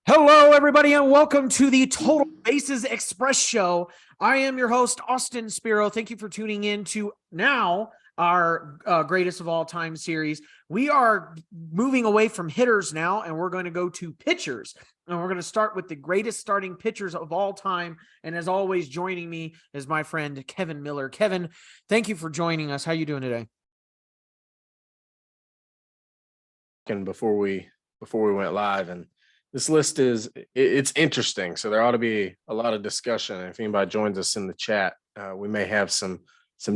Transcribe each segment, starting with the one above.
Hello, everybody, and welcome to the Total Bases Express Show. I am your host, Austin Spiro. Thank you for tuning in to now our greatest of all time series. We are moving away from hitters now, and we're going to go to pitchers. And we're going to start with the greatest starting pitchers of all time. And as always, joining me is my friend, Kevin Miller. Kevin, thank you for joining us. How are you doing today? And before we went live, and this list it's interesting, so there ought to be a lot of discussion. If anybody joins us in the chat, we may have some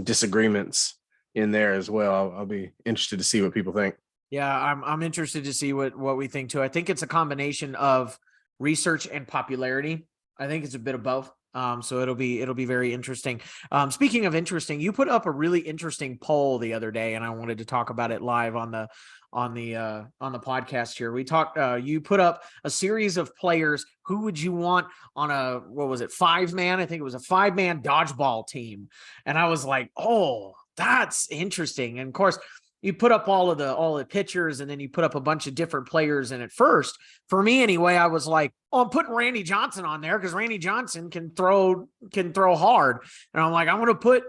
disagreements in there as well. I'll be interested to see what people think. Yeah, I'm interested to see what we think too. I think it's a combination of research and popularity. I think it's a bit of both. So it'll be very interesting. Speaking of interesting, you put up a really interesting poll the other day, and I wanted to talk about it live on the podcast here. We talked. You put up a series of players. Who would you want on a 5-man? I think it was a 5-man dodgeball team, and I was like, oh, that's interesting. And of course, you put up all the pitchers, and then you put up a bunch of different players. And at first, for me anyway, I was like, oh, I'm putting Randy Johnson on there because Randy Johnson can throw hard. And I'm like, I'm going to put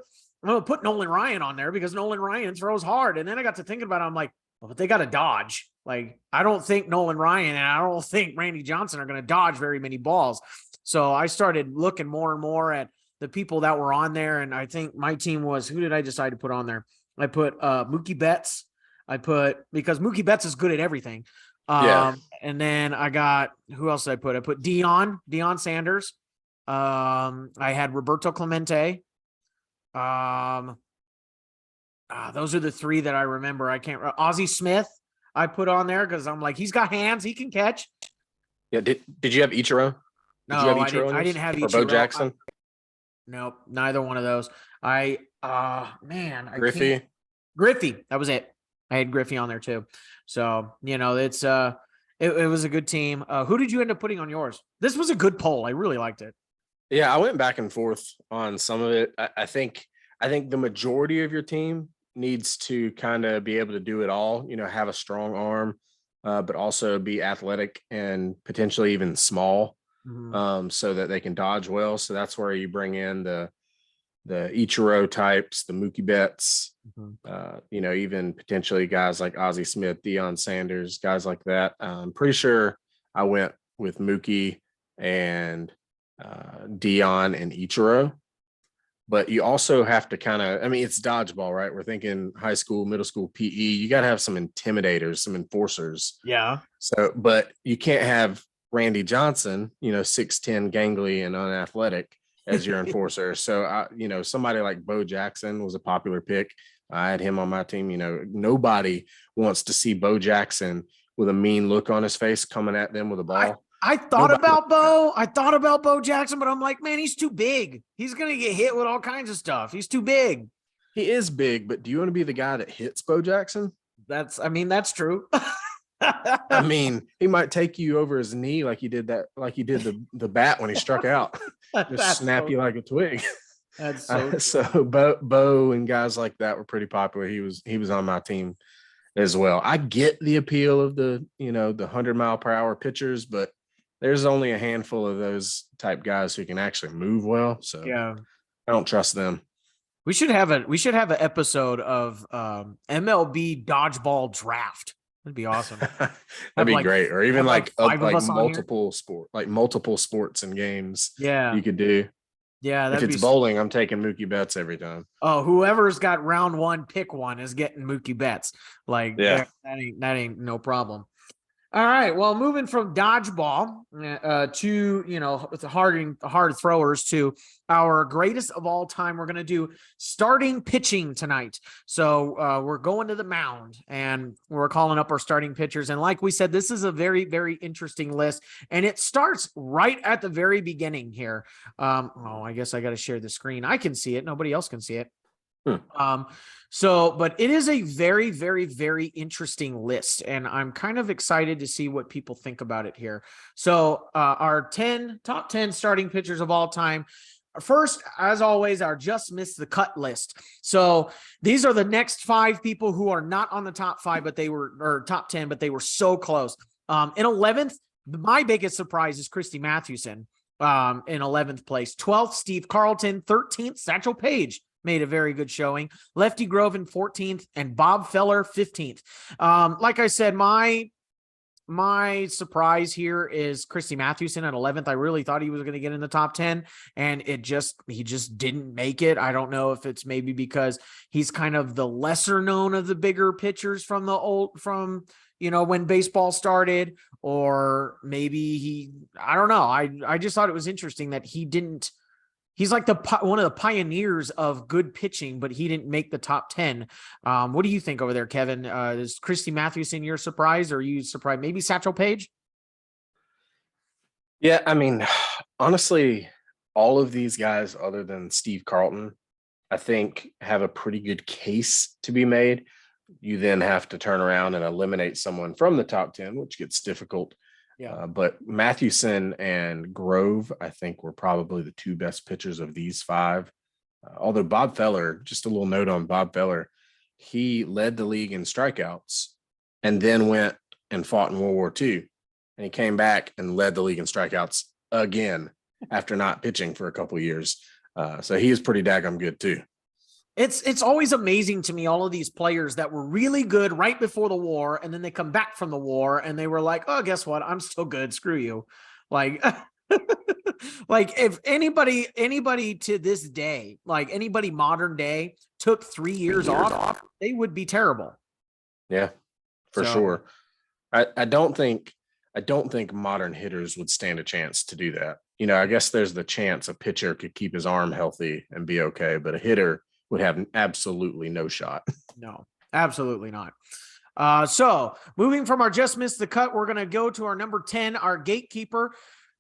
Nolan Ryan on there because Nolan Ryan throws hard. And then I got to thinking about it. I'm like, well, but they got to dodge. Like, I don't think Nolan Ryan and I don't think Randy Johnson are going to dodge very many balls. So I started looking more and more at the people that were on there. And I think my team was, who did I decide to put on there? I put Mookie Betts. Because Mookie Betts is good at everything. And then I got, who else did I put? I put Deion Sanders. I had Roberto Clemente. Those are the three that I remember. I can't. Ozzie Smith I put on there because I'm like, he's got hands, he can catch. Yeah. Did you have Ichiro? No, I didn't have Ichiro. Or Bo Jackson? Nope, neither one of those. Griffey. Griffey, that was it. I had Griffey on there too. So, it's it was a good team. Who did you end up putting on yours? This was a good poll. I really liked it. Yeah, I went back and forth on some of it. I think the majority of your team needs to kind of be able to do it all, have a strong arm, but also be athletic and potentially even small, so that they can dodge well. So that's where you bring in the Ichiro types, the Mookie Betts, even potentially guys like Ozzie Smith, Deion Sanders, guys like that. I'm pretty sure I went with Mookie and Deion and Ichiro. But you also have to it's dodgeball, right? We're thinking high school, middle school, PE. You got to have some intimidators, some enforcers. Yeah. So, but you can't have Randy Johnson, 6'10", gangly and unathletic as your enforcer. So, somebody like Bo Jackson was a popular pick. I had him on my team. Nobody wants to see Bo Jackson with a mean look on his face coming at them with a ball. I thought about Bo. I thought about Bo Jackson, but I'm like, man, he's too big. He's going to get hit with all kinds of stuff. He's too big. He is big, but do you want to be the guy that hits Bo Jackson? That's true. He might take you over his knee like he did the bat when he struck out. Just snap you like a twig. That's so so Bo and guys like that were pretty popular. He was on my team as well. I get the appeal of the 100-mile-per-hour pitchers, but there's only a handful of those type guys who can actually move well. So yeah, I don't trust them. We should have an episode of MLB dodgeball draft. That'd be awesome. That'd be great. Or even like multiple sports and games. Yeah, you could do. Yeah, if it's bowling, I'm taking Mookie Betts every time. Oh, whoever's got round one, pick one is getting Mookie Betts. Like, yeah, that ain't no problem. All right. Well, moving from dodgeball to, it's hard throwers to our greatest of all time. We're going to do starting pitching tonight. So we're going to the mound and we're calling up our starting pitchers. And like we said, this is a very, very interesting list. And it starts right at the very beginning here. I guess I got to share the screen. I can see it. Nobody else can see it. But it is a very, very, very interesting list, and I'm kind of excited to see what people think about it here. So our top 10 starting pitchers of all time. First, as always, our just missed the cut list. So these are the next 5 people who are not on the top 5, but they were, or top 10, but they were so close. In 11th, My biggest surprise is Christy Mathewson in 11th place. 12th, Steve Carlton. 13th, Satchel Paige made a very good showing. Lefty Grove in 14th and Bob Feller 15th. Like I said, my surprise here is Christy Mathewson at 11th. I really thought he was going to get in the top 10, and he just didn't make it. I don't know if it's maybe because he's kind of the lesser known of the bigger pitchers from when baseball started, or maybe I don't know. I just thought it was interesting that he's like one of the pioneers of good pitching, but he didn't make the top 10. What do you think over there, Kevin? Is Christy Mathewson your surprise, or are you surprised? Maybe Satchel Paige? Yeah, I mean, honestly, all of these guys, other than Steve Carlton, I think have a pretty good case to be made. You then have to turn around and eliminate someone from the top 10, which gets difficult. Yeah. But Mathewson and Grove, I think, were probably the two best pitchers of these five. Although Bob Feller, just a little note on Bob Feller, he led the league in strikeouts and then went and fought in World War II. And he came back and led the league in strikeouts again after not pitching for a couple of years. So he is pretty daggum good too. It's always amazing to me, all of these players that were really good right before the war, and then they come back from the war and they were like, oh, guess what? I'm still good. Screw you. Like, like if anybody to this day, like anybody modern day took 3 years off, they would be terrible. Yeah, for sure. I don't think modern hitters would stand a chance to do that. I guess there's the chance a pitcher could keep his arm healthy and be okay, but a hitter would have absolutely no shot. No, absolutely not. So moving from our just missed the cut, we're going to go to our number 10, our gatekeeper,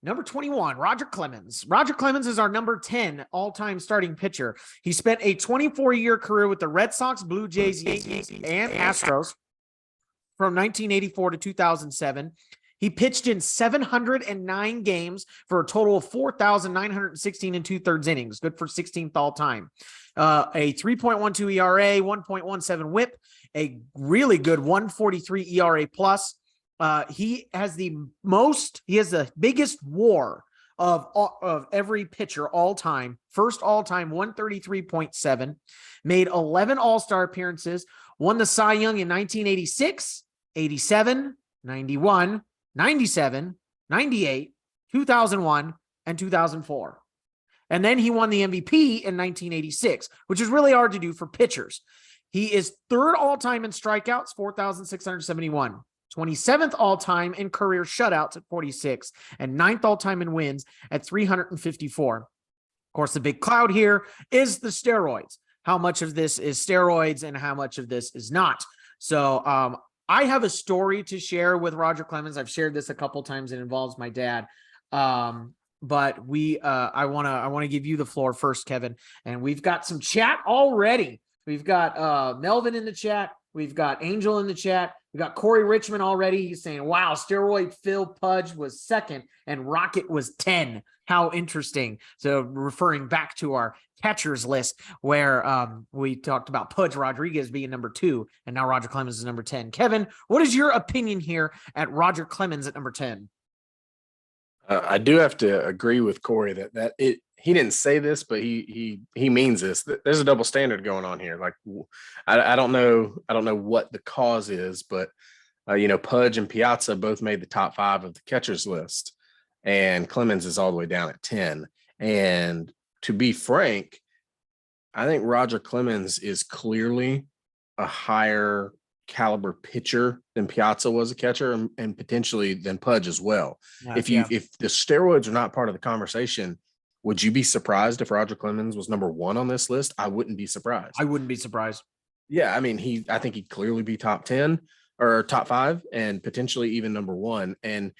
number 21, Roger Clemens. Roger Clemens is our number 10 all-time starting pitcher. He spent a 24-year career with the Red Sox, Blue Jays, and Astros from 1984 to 2007. He pitched in 709 games for a total of 4,916 and 2/3 innings. Good for 16th all time. A 3.12 ERA, 1.17 WHIP, a really good 1.43 ERA plus. He has the biggest WAR of every pitcher all time. First all time, 133.7. Made 11 All-Star appearances. Won the Cy Young in 1986, 87, 91. 97, 98, 2001, and 2004. And then he won the MVP in 1986, which is really hard to do for pitchers. He is third all-time in strikeouts, 4,671, 27th all-time in career shutouts at 46, and ninth all-time in wins at 354. Of course, the big cloud here is the steroids. How much of this is steroids and how much of this is not? So, I have a story to share with Roger Clemens. I've shared this a couple times. It involves my dad. But I want to give you the floor first, Kevin. And we've got some chat already. We've got Melvin in the chat. We've got Angel in the chat. We got Corey Richmond already. He's saying, wow, steroid Phil Pudge was second and Rocket was 10. How interesting. So referring back to our catchers list where we talked about Pudge Rodriguez being number 2, and now Roger Clemens is number 10. Kevin, what is your opinion here at Roger Clemens at number 10? I do have to agree with Corey that he didn't say this, but he means this. There's a double standard going on here. Like I don't know what the cause is, but Pudge and Piazza both made the top 5 of the catchers list, and Clemens is all the way down at 10. And to be frank, I think Roger Clemens is clearly a higher caliber pitcher than Piazza was a catcher, and potentially than Pudge as well. If the steroids are not part of the conversation, would you be surprised if Roger Clemens was number 1 on this list? I wouldn't be surprised. I wouldn't be surprised. Yeah, I mean, I think he'd clearly be top 10 or top 5 and potentially even number 1. And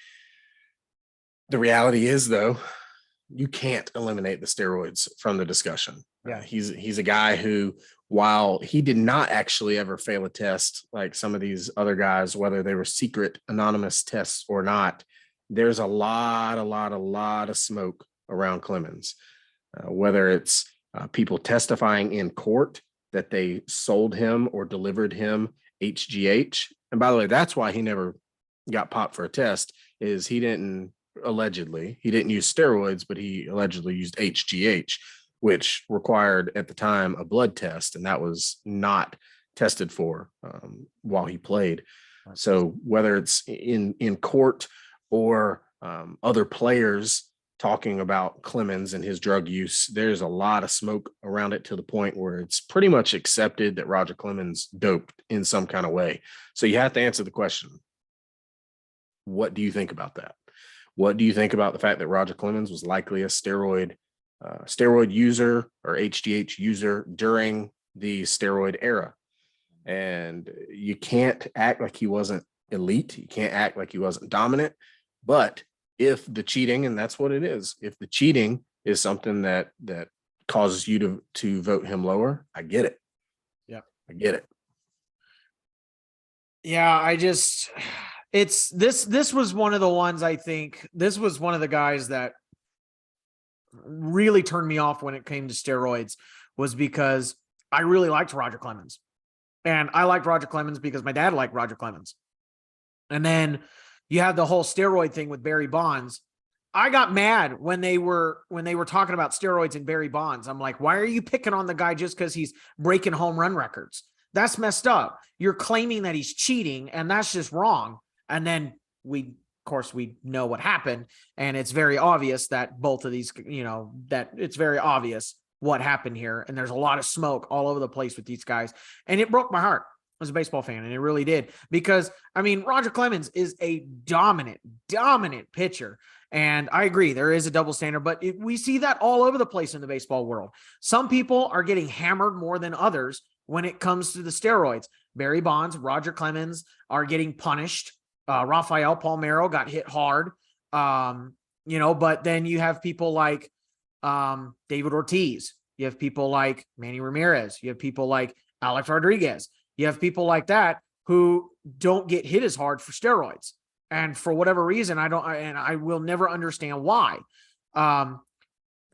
the reality is, though, you can't eliminate the steroids from the discussion. Yeah, he's a guy who, while he did not actually ever fail a test like some of these other guys, whether they were secret anonymous tests or not, there's a lot of smoke around Clemens, whether it's people testifying in court that they sold him or delivered him HGH. And by the way, that's why he never got popped for a test is he didn't use steroids, but he allegedly used HGH, which required at the time a blood test, and that was not tested for while he played. So whether it's in court or other players talking about Clemens and his drug use, there's a lot of smoke around it to the point where it's pretty much accepted that Roger Clemens doped in some kind of way. So you have to answer the question, what do you think about that? What do you think about the fact that Roger Clemens was likely a steroid user or HGH user during the steroid era? And you can't act like he wasn't elite. You can't act like he wasn't dominant. But if the cheating, and that's what it is, if the cheating is something that causes you to vote him lower, I get it. Yeah, I get it. Yeah, this was one of the ones, I think this was one of the guys that really turned me off when it came to steroids, was because I really liked Roger Clemens. And I liked Roger Clemens because my dad liked Roger Clemens. And then you have the whole steroid thing with Barry Bonds. I got mad when they were talking about steroids and Barry Bonds. I'm like, why are you picking on the guy just because he's breaking home run records? That's messed up. You're claiming that he's cheating, and that's just wrong. And then we know what happened, and it's very obvious that both of these, that it's very obvious what happened here. And there's a lot of smoke all over the place with these guys. And it broke my heart as a baseball fan. And it really did, because Roger Clemens is a dominant pitcher. And I agree, there is a double standard, but we see that all over the place in the baseball world. Some people are getting hammered more than others when it comes to the steroids. Barry Bonds, Roger Clemens are getting punished. Rafael Palmeiro got hit hard. But then you have people like David Ortiz. You have people like Manny Ramirez. You have people like Alex Rodriguez. You have people like that who don't get hit as hard for steroids. And for whatever reason, I will never understand why.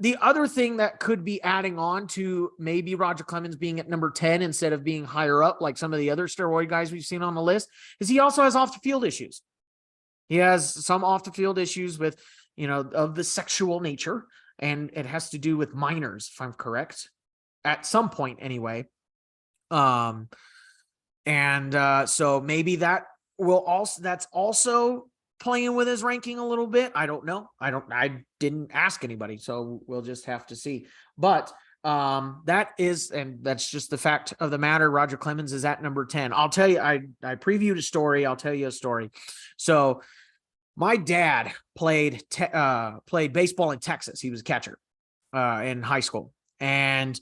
The other thing that could be adding on to maybe Roger Clemens being at number 10 instead of being higher up, like some of the other steroid guys we've seen on the list, is he also has off the field issues. He has some off the field issues with, of the sexual nature, and it has to do with minors, if I'm correct, at some point anyway. So maybe that's also playing with his ranking a little bit. I don't know. I didn't ask anybody, so we'll just have to see. But that's just the fact of the matter. Roger Clemens is at number 10. I'll tell you, I previewed a story. I'll tell you a story. So my dad played baseball in Texas. He was a catcher in high school. And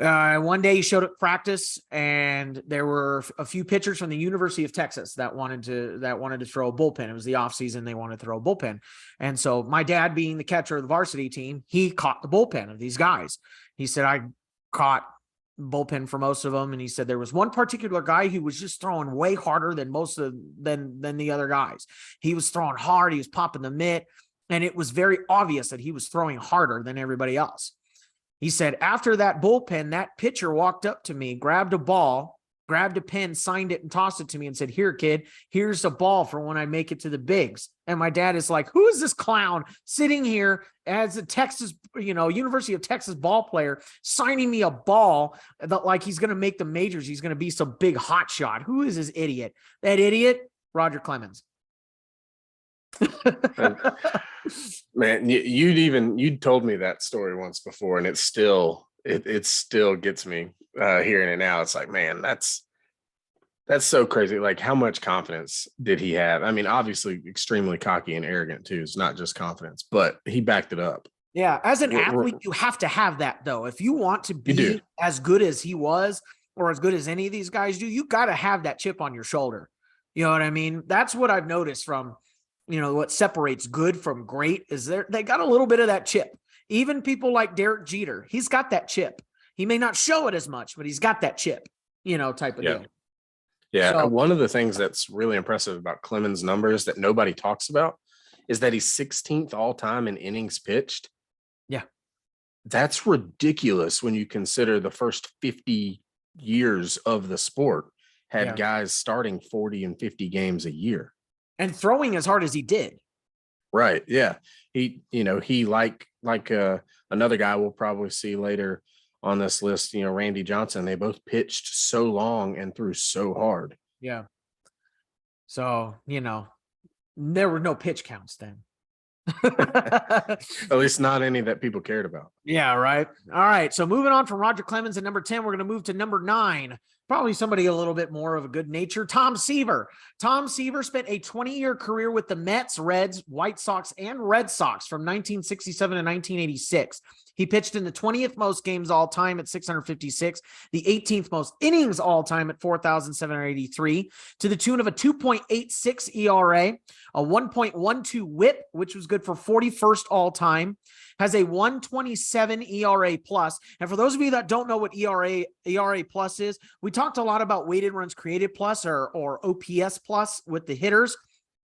one day he showed up practice, and there were a few pitchers from the University of Texas that wanted to throw a bullpen. It was the off season. They wanted to throw a bullpen. And so my dad, being the catcher of the varsity team, he caught the bullpen of these guys. He said, I caught bullpen for most of them. And he said there was one particular guy who was just throwing way harder than than the other guys. He was throwing hard. He was popping the mitt. And it was very obvious that he was throwing harder than everybody else. He said, after that bullpen, that pitcher walked up to me, grabbed a ball, grabbed a pen, signed it, and tossed it to me and said, here, kid, here's a ball for when I make it to the bigs. And my dad is like, who is this clown sitting here as a Texas, University of Texas ball player, signing me a ball that like he's going to make the majors. He's going to be some big hot shot. Who is this idiot? That idiot, Roger Clemens. Man, you told me that story once before, and it still gets me hearing it now. It's like, man, that's so crazy. Like, how much confidence did he have? Obviously extremely cocky and arrogant too. It's not just confidence, but he backed it up. Yeah, as an athlete, you have to have that though. If you want to be as good as he was, or as good as any of these guys do, you got to have that chip on your shoulder. You know what I mean? That's what I've noticed from, what separates good from great is they got a little bit of that chip. Even people like Derek Jeter, he's got that chip. He may not show it as much, but he's got that chip, type of deal. Yeah. So, one of the things that's really impressive about Clemens' numbers that nobody talks about is that he's 16th all time in innings pitched. Yeah. That's ridiculous when you consider the first 50 years of the sport had guys starting 40 and 50 games a year. and throwing as hard as he did. Right. Yeah. He like another guy we'll probably see later on this list, Randy Johnson, they both pitched so long and threw so hard. Yeah. So, there were no pitch counts then. At least not any that people cared about. Yeah, right. All right. So moving on from Roger Clemens at number 10, we're going to move to number 9. Probably somebody a little bit more of a good nature. Tom Seaver. Tom Seaver spent a 20-year career with the Mets, Reds, White Sox, and Red Sox from 1967 to 1986. He pitched in the 20th most games all time at 656, the 18th most innings all time at 4,783, to the tune of a 2.86 ERA, a 1.12 WHIP, which was good for 41st all time, has a 127 ERA plus. And for those of you that don't know what ERA plus is, we talked a lot about weighted runs created plus or OPS plus with the hitters.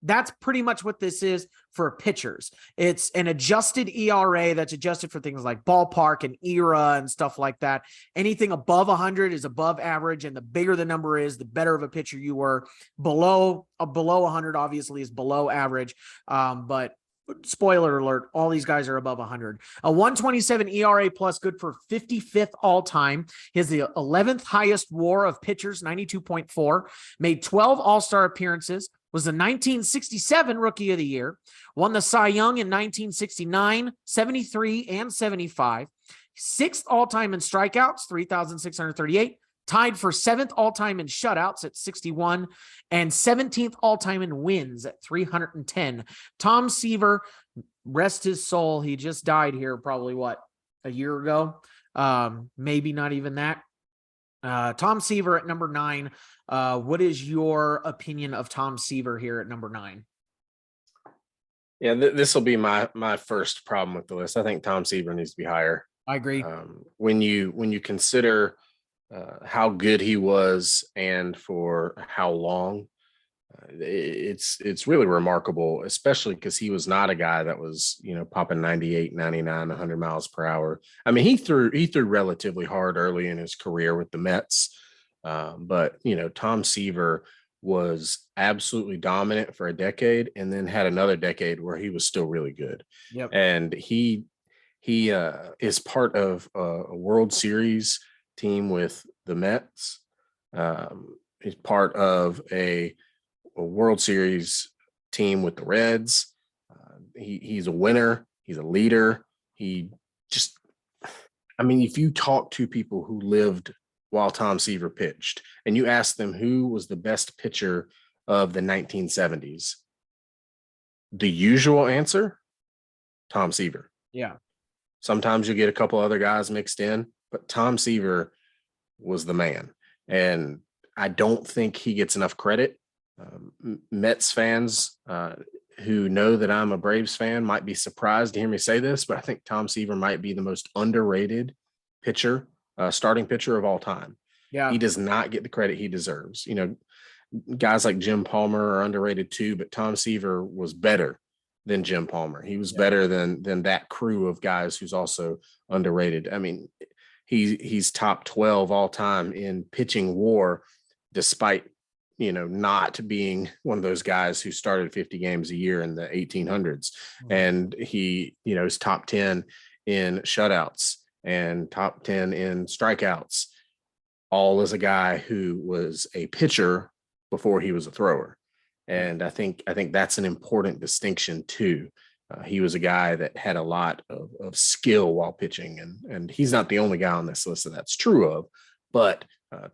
That's pretty much what this is for pitchers. It's an adjusted ERA that's adjusted for things like ballpark and era and stuff like that. Anything above 100 is above average, and the bigger the number is, the better of a pitcher you were. Below 100 obviously is below average, but spoiler alert, all these guys are above 100. A 127 ERA plus, good for 55th all time. He has the 11th highest WAR of pitchers, 92.4. Made 12 All-Star appearances. Was the 1967 Rookie of the Year. Won the Cy Young in 1969, 73, and 75. 6th all-time in strikeouts, 3,638. Tied for 7th all-time in shutouts at 61, and 17th all-time in wins at 310. Tom Seaver, rest his soul, he just died here probably, a year ago? Maybe not even that. Tom Seaver at number 9. What is your opinion of Tom Seaver here at number 9? Yeah, this will be my first problem with the list. I think Tom Seaver needs to be higher. I agree. When you consider how good he was and for how long, it's really remarkable, especially because he was not a guy that was, popping 98, 99, 100 miles per hour. I mean, he threw relatively hard early in his career with the Mets. But, Tom Seaver was absolutely dominant for a decade and then had another decade where he was still really good. Yep. And he is part of a World Series team with the Mets. He's part of a World Series team with the Reds. He's a winner. He's a leader. If you talk to people who lived while Tom Seaver pitched and you ask them who was the best pitcher of the 1970s, the usual answer, Tom Seaver. Yeah. Sometimes you get a couple other guys mixed in, but Tom Seaver was the man. And I don't think he gets enough credit. Mets fans who know that I'm a Braves fan might be surprised to hear me say this, but I think Tom Seaver might be the most underrated pitcher, starting pitcher of all time. Yeah. He does not get the credit he deserves. Guys like Jim Palmer are underrated too, but Tom Seaver was better than Jim Palmer. He was better than that crew of guys who's also underrated. I mean, he's top 12 all time in pitching WAR, despite not being one of those guys who started 50 games a year in the 1800s. And he, is top 10 in shutouts and top 10 in strikeouts, all as a guy who was a pitcher before he was a thrower. And I think that's an important distinction too. He was a guy that had a lot of skill while pitching, and he's not the only guy on this list that's true of, but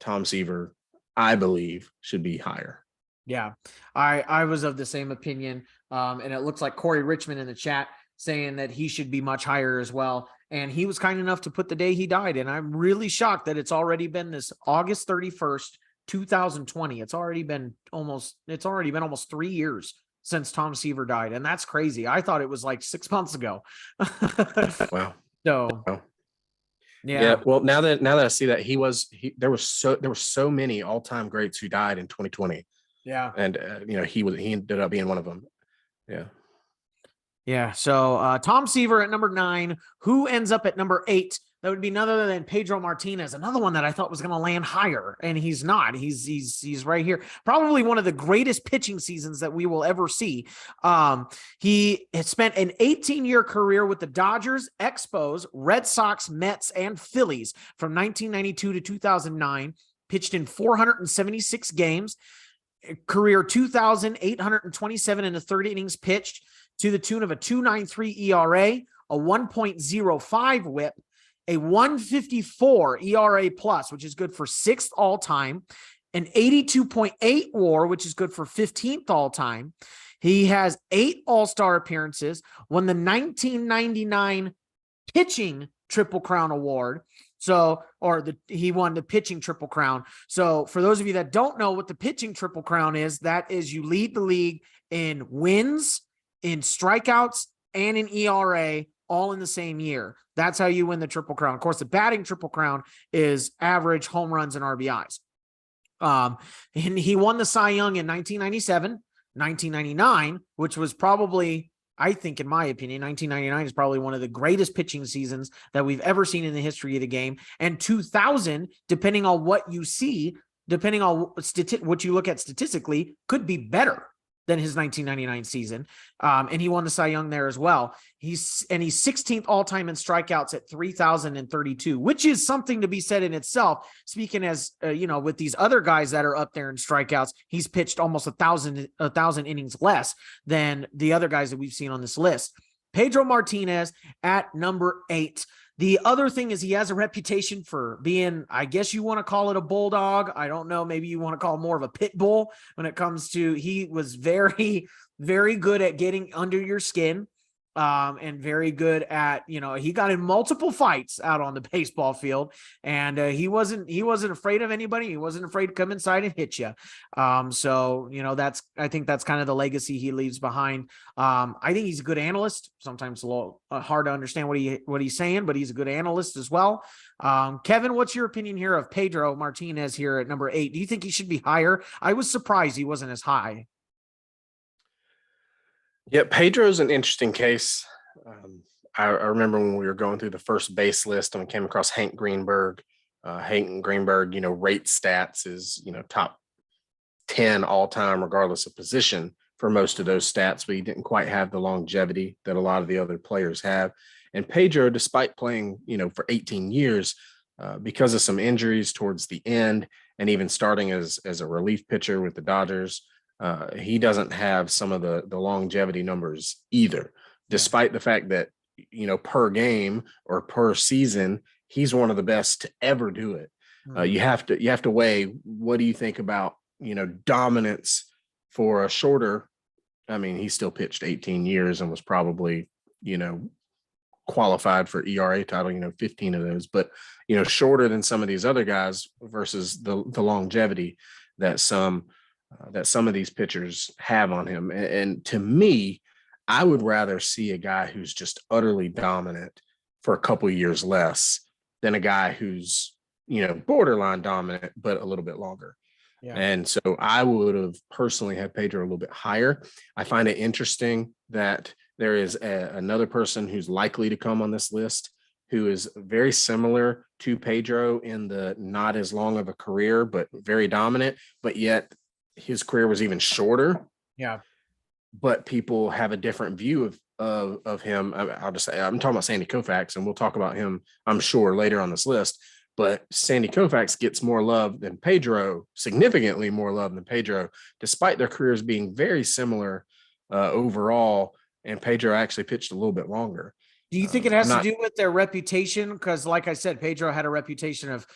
Tom Seaver, I believe, should be higher. Yeah, I was of the same opinion. And it looks like Corey Richmond in the chat saying that he should be much higher as well. And he was kind enough to put the day he died. And I'm really shocked that it's already been this August 31st, 2020. It's already been almost 3 years since Tom Seaver died. And that's crazy. I thought it was like 6 months ago. Wow. So wow. Yeah. Well, now that I see that there were so many all-time greats who died in 2020. Yeah. And he ended up being one of them. Yeah. Yeah. So Tom Seaver at number 9. Who ends up at number 8? That would be none other than Pedro Martinez, another one that I thought was going to land higher, and he's not. He's right here. Probably one of the greatest pitching seasons that we will ever see. He has spent an 18-year career with the Dodgers, Expos, Red Sox, Mets, and Phillies from 1992 to 2009. Pitched in 476 games. Career 2,827 in the third innings pitched, to the tune of a 2.93 ERA, a 1.05 WHIP, a 154 ERA plus, which is good for 6th all time, an 82.8 WAR, which is good for 15th all time. He has 8 All-Star appearances, won the 1999 pitching Triple Crown Award. He won the pitching Triple Crown. So for those of you that don't know what the pitching Triple Crown is, that is you lead the league in wins, in strikeouts, and in ERA, all in the same year. That's how you win the Triple Crown. Of course, the batting Triple Crown is average home runs and RBIs. And he won the Cy Young in 1997, 1999, which was probably, I think, in my opinion, 1999 is probably one of the greatest pitching seasons that we've ever seen in the history of the game. And 2000, depending on what you see, depending on what you look at statistically, could be better than his 1999 season. And he won the Cy Young there as well. He's 16th all-time in strikeouts at 3,032, which is something to be said in itself. Speaking as, with these other guys that are up there in strikeouts, he's pitched almost a thousand innings less than the other guys that we've seen on this list. Pedro Martinez at number 8. The other thing is he has a reputation for being, I guess you want to call it a bulldog. I don't know. Maybe you want to call it more of a pit bull when it comes to, he was very, very good at getting under your skin. And very good at, he got in multiple fights out on the baseball field, and he wasn't afraid of anybody. He wasn't afraid to come inside and hit you. I think that's kind of the legacy he leaves behind. I think he's a good analyst. Sometimes a little hard to understand what he's saying, but he's a good analyst as well. Kevin, what's your opinion here of Pedro Martinez here at number 8? Do you think he should be higher? I was surprised he wasn't as high. Yeah, Pedro's an interesting case. I remember when we were going through the first base list and we came across Hank Greenberg. Hank Greenberg, rate stats is, top 10 all time, regardless of position for most of those stats, but he didn't quite have the longevity that a lot of the other players have. And Pedro, despite playing, for 18 years, because of some injuries towards the end, and even starting as a relief pitcher with the Dodgers, he doesn't have some of the longevity numbers either, despite the fact that, per game or per season, he's one of the best to ever do it. You have to weigh, what do you think about, dominance for a shorter? I mean, he still pitched 18 years and was probably, qualified for ERA title, 15 of those, but, shorter than some of these other guys versus the longevity that some of these pitchers have on him. And to me, I would rather see a guy who's just utterly dominant for a couple of years less than a guy who's, borderline dominant, but a little bit longer. Yeah. And so I would have personally had Pedro a little bit higher. I find it interesting that there is another person who's likely to come on this list who is very similar to Pedro in the not as long of a career, but very dominant, but yet his career was even shorter. Yeah. But people have a different view of him. I'll just say, I'm talking about Sandy Koufax, and we'll talk about him, I'm sure, later on this list. But Sandy Koufax gets more love than Pedro, significantly more love than Pedro, despite their careers being very similar overall. And Pedro actually pitched a little bit longer. Do you think it has to do with their reputation? Because, like I said, Pedro had a reputation of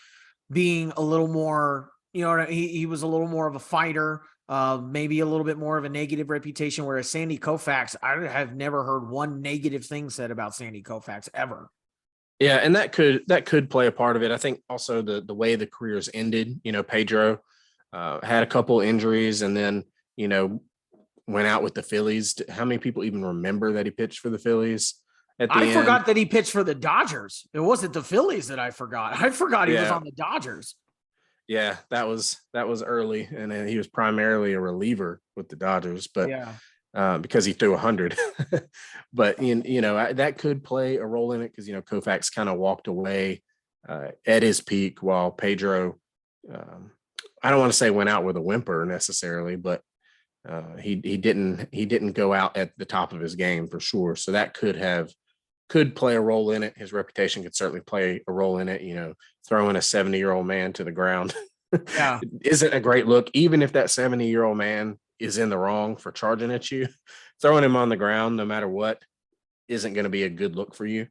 being a little more, he was a little more of a fighter, maybe a little bit more of a negative reputation, whereas Sandy Koufax, I have never heard one negative thing said about Sandy Koufax ever. Yeah, and that could play a part of it. I think also the way the careers ended, Pedro had a couple injuries and then, went out with the Phillies. How many people even remember that he pitched for the Phillies? I forgot that he pitched for the Dodgers. It wasn't the Phillies that I forgot. I forgot he was on the Dodgers. Yeah, that was early, and then he was primarily a reliever with the Dodgers. But because he threw 100. But that could play a role in it because Koufax kind of walked away at his peak while Pedro, I don't want to say went out with a whimper necessarily, but he didn't go out at the top of his game for sure. So that could play a role in it. His reputation could certainly play a role in it. Throwing a 70-year-old man to the ground Yeah. isn't a great look, even if that 70-year-old man is in the wrong for charging at you. Throwing him on the ground, no matter what, isn't going to be a good look for you.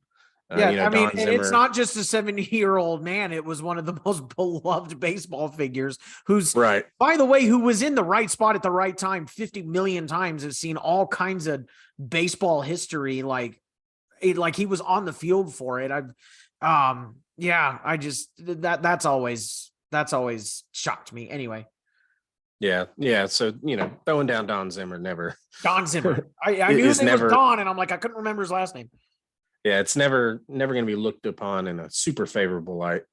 Yeah, I mean, Don and Zimmer, it's not just a 70-year-old man. It was one of the most beloved baseball figures who's, right. by the way, who was in the right spot at the right time 50 million times, has seen all kinds of baseball history. Like he was on the field for it. That's always shocked me anyway. Yeah. So, throwing down Don Zimmer never. Don Zimmer. I knew his name was Don, and I'm like, I couldn't remember his last name. Yeah, it's never going to be looked upon in a super favorable light.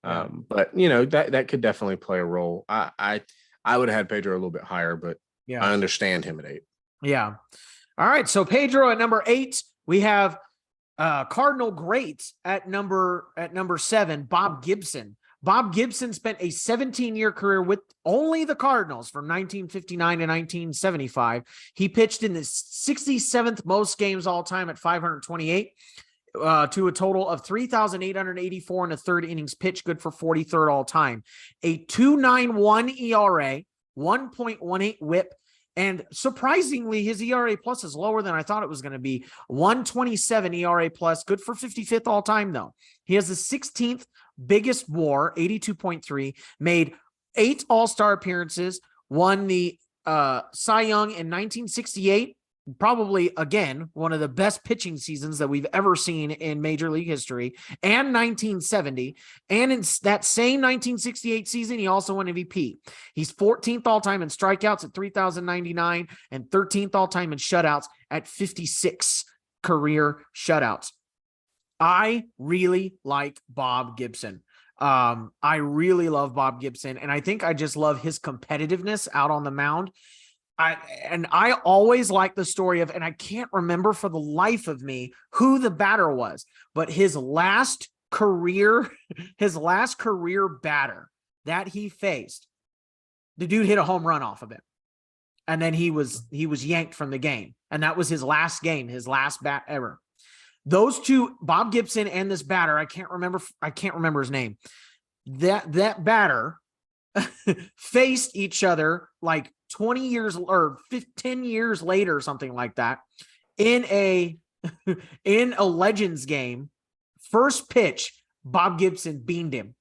Yeah. But that could definitely play a role. I would have had Pedro a little bit higher, but yeah, I understand him at 8. Yeah. All right. So Pedro at number 8. We have Cardinal great at number 7, Bob Gibson. Bob Gibson spent a 17-year career with only the Cardinals from 1959 to 1975. He pitched in the 67th most games all time at 528 to a total of 3,884 in the third innings pitched, good for 43rd all time. A 2.91 ERA, 1.18 WHIP, and surprisingly, his ERA plus is lower than I thought it was going to be. 127 ERA plus, good for 55th all time, though. He has the 16th biggest WAR, 82.3, made 8 All-Star appearances, won the Cy Young in 1968. Probably, again, one of the best pitching seasons that we've ever seen in Major League history, and 1970. And in that same 1968 season, he also won MVP. He's 14th all-time in strikeouts at 3,099 and 13th all-time in shutouts at 56 career shutouts. I really like Bob Gibson. I really love Bob Gibson, and I think I just love his competitiveness out on the mound. I always like the story of, and I can't remember for the life of me who the batter was, but his last career batter that he faced, the dude hit a home run off of him. And then he was yanked from the game. And that was his last game, his last bat ever. Those two, Bob Gibson and this batter, I can't remember his name. That batter faced each other like 20 years or 10 years later or something like that in a Legends game. First pitch, Bob Gibson beamed him.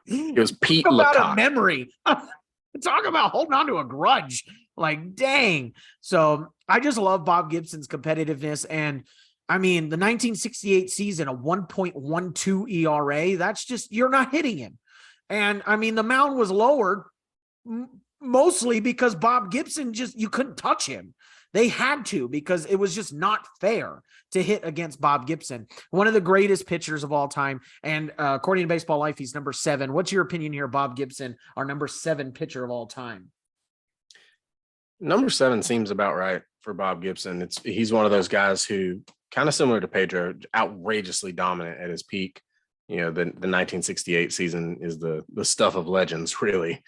It was Pete Talk about Lecoq. a memory. Talk about holding on to a grudge. Like, dang. So I just love Bob Gibson's competitiveness. And I mean, the 1968 season, a 1.12 ERA, that's just, you're not hitting him. And I mean, the mound was lowered mostly because Bob Gibson you couldn't touch him. They had to, because it was just not fair to hit against Bob Gibson, one of the greatest pitchers of all time. And according to Baseball Life, he's number 7. What's your opinion here, Bob Gibson, our number 7 pitcher of all time? Number 7 seems about right for Bob Gibson. He's one of those guys who, kind of similar to Pedro, outrageously dominant at his peak. The 1968 season is the stuff of legends, really.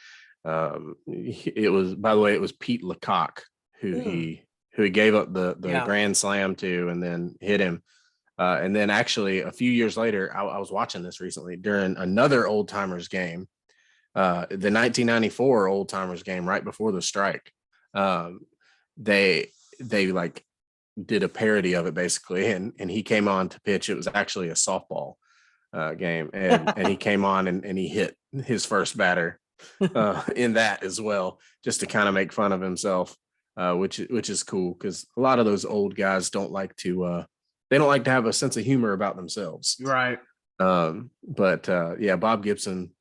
It was Pete Lecoq who he gave up the grand slam to and then hit him. And then actually a few years later, I was watching this recently during another old timers game, the 1994 old timers game right before the strike. They like did a parody of it basically. And he came on to pitch. It was actually a softball game. And he came on and he hit his first batter in that as well, just to kind of make fun of himself, which is cool, because a lot of those old guys don't like to have a sense of humor about themselves, right? But Bob Gibson,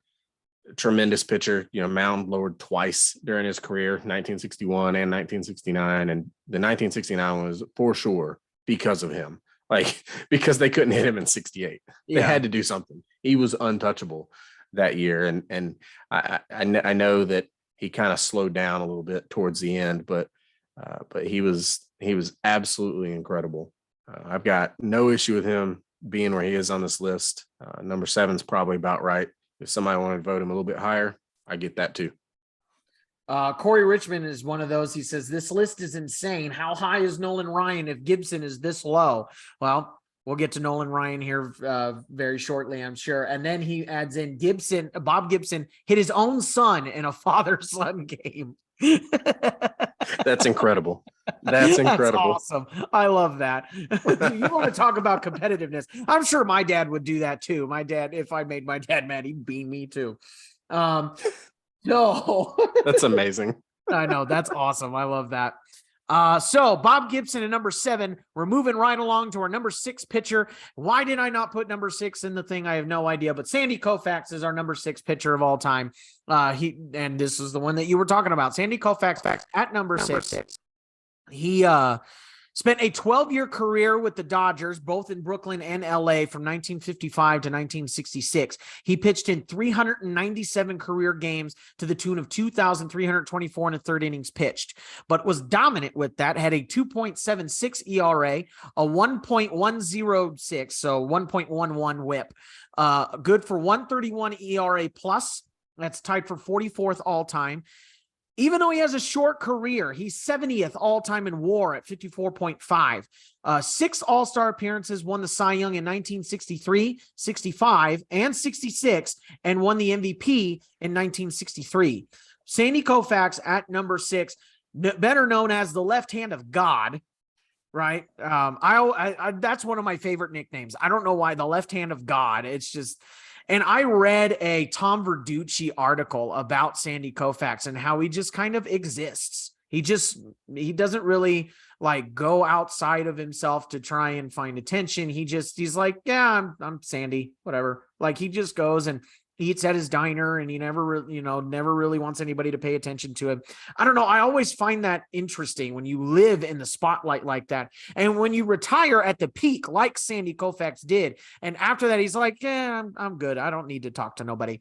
tremendous pitcher. Mound lowered twice during his career, 1961 and 1969, and the 1969 was for sure because of him, because they couldn't hit him in 68. They had to do something. He was untouchable that year, and I know that he kind of slowed down a little bit towards the end, but but he was absolutely incredible. I've got no issue with him being where he is on this list. Number 7's probably about right. If somebody wanted to vote him a little bit higher, I get that too. Corey Richmond is one of those. He says, this list is insane. How high is Nolan Ryan if Gibson is this low? Well, we'll get to Nolan Ryan here very shortly, I'm sure. And then he adds in Bob Gibson hit his own son in a father-son game. That's incredible. That's incredible. That's awesome. I love that. You want to talk about competitiveness? I'm sure my dad would do that too. My dad, if I made my dad mad, he'd beat me too. No, that's amazing. I know, that's awesome. I love that. So Bob Gibson at number 7. We're moving right along to our number 6 pitcher. Why did I not put number 6 in the thing? I have no idea, but Sandy Koufax is our number 6 pitcher of all time. And this is the one that you were talking about. Sandy Koufax at number 6. He spent a 12-year career with the Dodgers, both in Brooklyn and LA from 1955 to 1966. He pitched in 397 career games to the tune of 2,324 and a third innings pitched, but was dominant with that, had a 2.76 ERA, a 1.106, so 1.11 whip, good for 131 ERA plus. That's tied for 44th all time. Even though he has a short career, he's 70th all-time in WAR at 54.5. 6 All-Star appearances, won the Cy Young in 1963, 65, and 66, and won the MVP in 1963. Sandy Koufax at number 6, better known as the left hand of God, right? That's one of my favorite nicknames. I don't know why, the left hand of God. It's just... And I read a Tom Verducci article about Sandy Koufax and how he just kind of exists. He doesn't really like go outside of himself to try and find attention. He's like, yeah, I'm Sandy, whatever. Like he just goes and eats at his diner and he never really wants anybody to pay attention to him. I don't know. I always find that interesting when you live in the spotlight like that. And when you retire at the peak, like Sandy Koufax did. And after that, he's like, yeah, I'm good. I don't need to talk to nobody.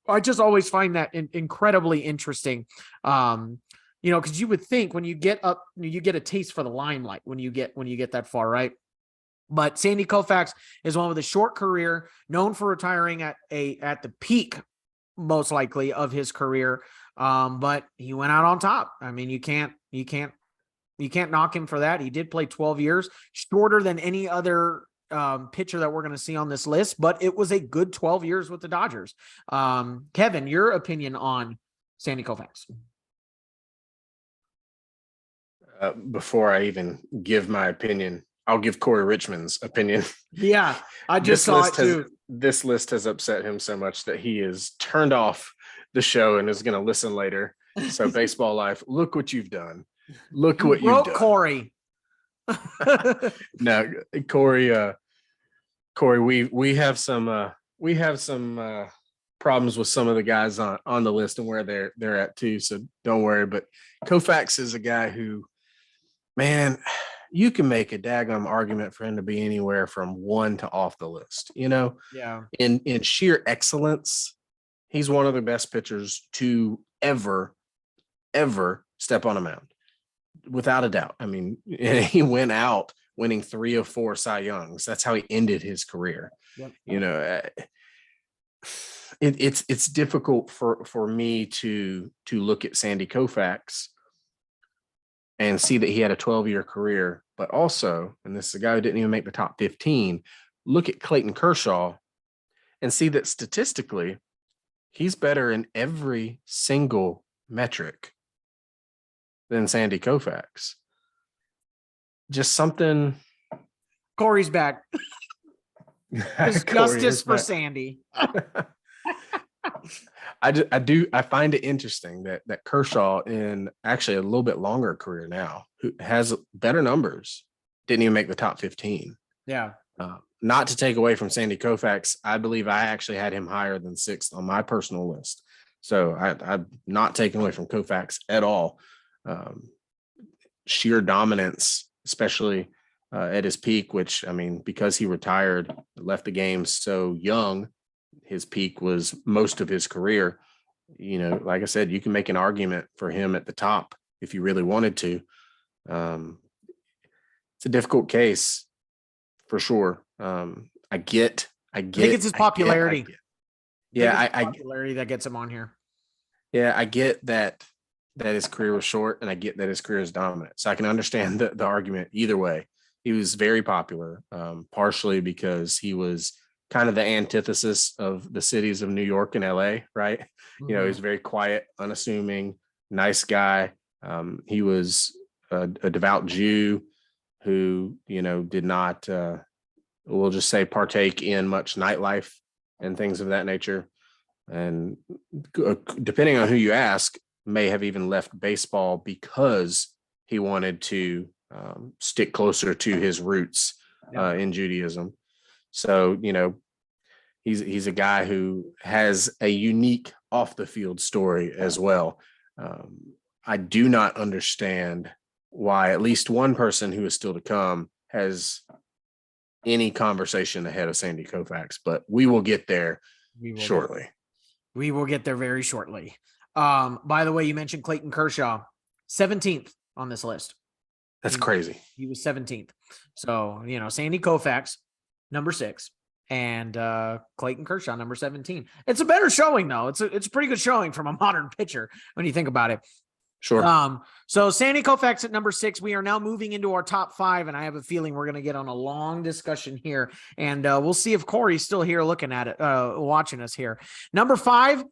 I just always find that incredibly interesting. Cause you would think when you get up, you get a taste for the limelight when you get that far, right? But Sandy Koufax is one with a short career, known for retiring at the peak, most likely, of his career. But he went out on top. I mean, you can't knock him for that. He did play 12 years, shorter than any other pitcher that we're going to see on this list, but it was a good 12 years with the Dodgers. Kevin, your opinion on Sandy Koufax? Before I even give my opinion, I'll give Corey Richmond's opinion. Yeah, I just saw it too. This list has upset him so much that he has turned off the show and is going to listen later. So Baseball Life, look what you've done. Look what you've done. Corey. No, Corey, we have some problems with some of the guys on the list and where they're at too. So don't worry. But Koufax is a guy who, man, you can make a daggum argument for him to be anywhere from 1 to off the list, Yeah. In sheer excellence, he's one of the best pitchers to ever step on a mound, without a doubt. I mean, he went out winning 3 of 4 Cy Youngs. That's how he ended his career. Yep. It's difficult for me to look at Sandy Koufax and see that he had a 12-year career, but also, and this is a guy who didn't even make the top 15, look at Clayton Kershaw and see that statistically, he's better in every single metric than Sandy Koufax. Just something. Corey's back. Justice for Sandy. I find it interesting that Kershaw, in actually a little bit longer career now, who has better numbers, didn't even make the top 15. Yeah. Not to take away from Sandy Koufax, I believe I actually had him higher than 6th on my personal list. So I'm not taking away from Koufax at all. Sheer dominance, especially at his peak, which, I mean, because he retired, left the game so young, his peak was most of his career. Like I said, you can make an argument for him at the top if you really wanted to. It's a difficult case for sure. I think it's his popularity. Popularity that gets him on here. Yeah, I get that his career was short, and I get that his career is dominant. So I can understand the argument either way. He was very popular, partially because he was kind of the antithesis of the cities of New York and LA, right? Mm-hmm. You know, he's very quiet, unassuming, nice guy. He was a devout Jew who, you know, did not, we'll just say, partake in much nightlife and things of that nature. And depending on who you ask, may have even left baseball because he wanted to stick closer to his roots in Judaism. So, you know, he's a guy who has a unique off the field story as well. I do not understand why at least one person who is still to come has any conversation ahead of Sandy Koufax, but we will get there shortly. We will get there very shortly. By the way, you mentioned Clayton Kershaw, 17th on this list. That's crazy. He was 17th. So, you know, Sandy Koufax, number 6, and Clayton Kershaw, number 17. It's a better showing, though. It's a pretty good showing from a modern pitcher when you think about it. Sure. So Sandy Koufax at number 6. We are now moving into our top 5, and I have a feeling we're going to get on a long discussion here. And we'll see if Corey's still here looking at it, watching us here. Number 5,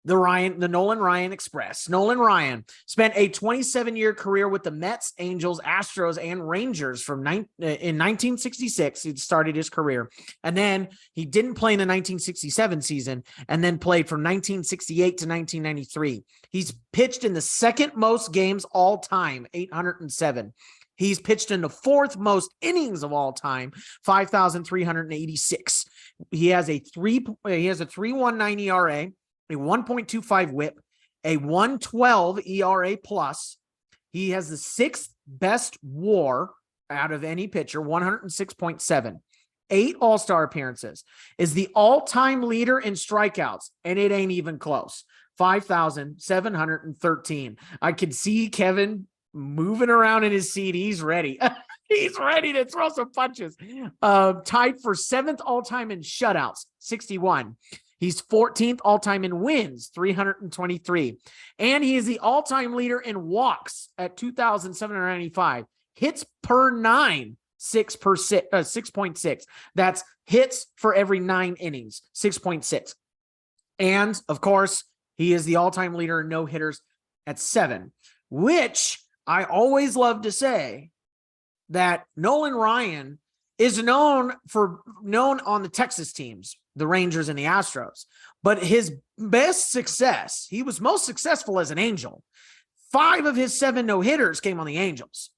the Nolan Ryan Express. Nolan Ryan spent a 27-year career with the Mets, Angels, Astros, and Rangers in 1966. He started his career, and then he didn't play in the 1967 season, and then played from 1968 to 1993. He's pitched in the second most games all time, 807. He's pitched in the 4th most innings of all time, 5,386. He has a 3.19 ERA. A 1.25 whip, a 112 ERA plus. He has the 6th best WAR out of any pitcher, 106.7. 8 All-Star appearances. Is the all-time leader in strikeouts, and it ain't even close. 5,713. I can see Kevin moving around in his seat. He's ready. He's ready to throw some punches. Tied for 7th all-time in shutouts, 61. He's 14th all-time in wins, 323. And he is the all-time leader in walks at 2,795. Hits per 9, 6.6. That's hits for every 9 innings, 6.6. And, of course, he is the all-time leader in no-hitters at 7, which I always love to say that Nolan Ryan is known on the Texas teams, the Rangers and the Astros, but his best success, he was most successful as an Angel. 5 of his 7 no-hitters came on the Angels.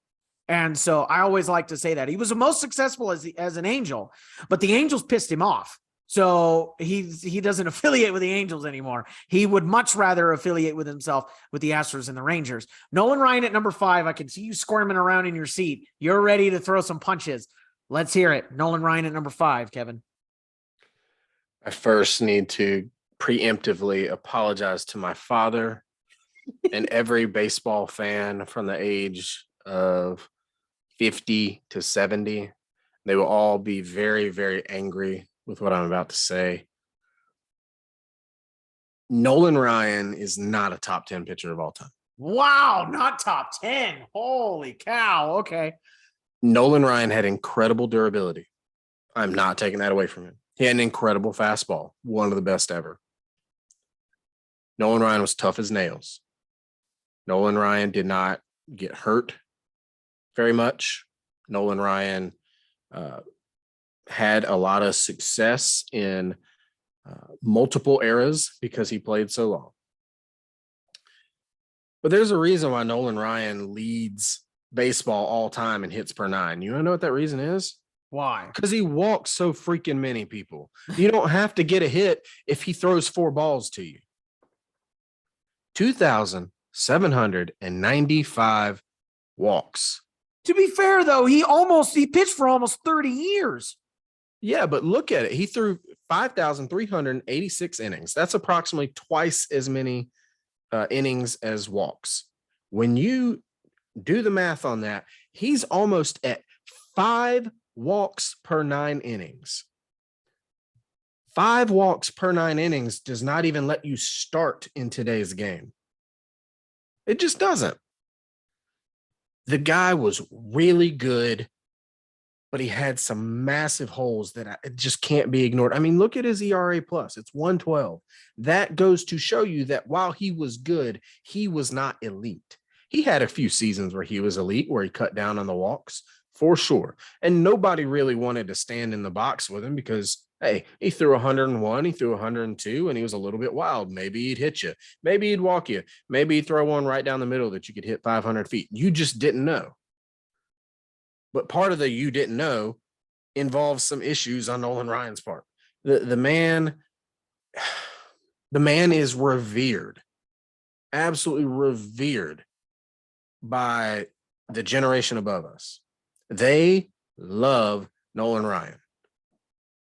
And so I always like to say that he was the most successful as an Angel, but the Angels pissed him off. So he doesn't affiliate with the Angels anymore. He would much rather affiliate with himself with the Astros and the Rangers. Nolan Ryan at number 5. I can see you squirming around in your seat. You're ready to throw some punches. Let's hear it. Nolan Ryan at number 5, Kevin. I first need to preemptively apologize to my father and every baseball fan from the age of 50 to 70. They will all be very, very angry with what I'm about to say. Nolan Ryan is not a top 10 pitcher of all time. Wow, not top 10. Holy cow. Okay. Nolan Ryan had incredible durability. I'm not taking that away from him. He had an incredible fastball, one of the best ever. Nolan Ryan was tough as nails. Nolan Ryan did not get hurt very much. Nolan Ryan had a lot of success in multiple eras because he played so long. But there's a reason why Nolan Ryan leads baseball all time in hits per 9. You want to know what that reason is? Why? Because he walks so freaking many people. You don't have to get a hit if he throws 4 balls to you. 2,795 walks. To be fair, though, he pitched for almost 30 years. Yeah, but look at it. He threw 5,386 innings. That's approximately twice as many innings as walks. When you do the math on that, he's almost at 5 walks per 9 innings. 5 walks per 9 innings does not even let you start in today's game. It just doesn't. The guy was really good, but he had some massive holes that just can't be ignored. I mean, look at his ERA plus. It's 112. That goes to show you that while he was good, he was not elite. He had a few seasons where he was elite, where he cut down on the walks, for sure. And nobody really wanted to stand in the box with him because, hey, he threw 101, he threw 102, and he was a little bit wild. Maybe he'd hit you. Maybe he'd walk you. Maybe he'd throw one right down the middle that you could hit 500 feet. You just didn't know. But part of the you didn't know involves some issues on Nolan Ryan's part. The man is revered, absolutely revered by the generation above us. They love Nolan Ryan.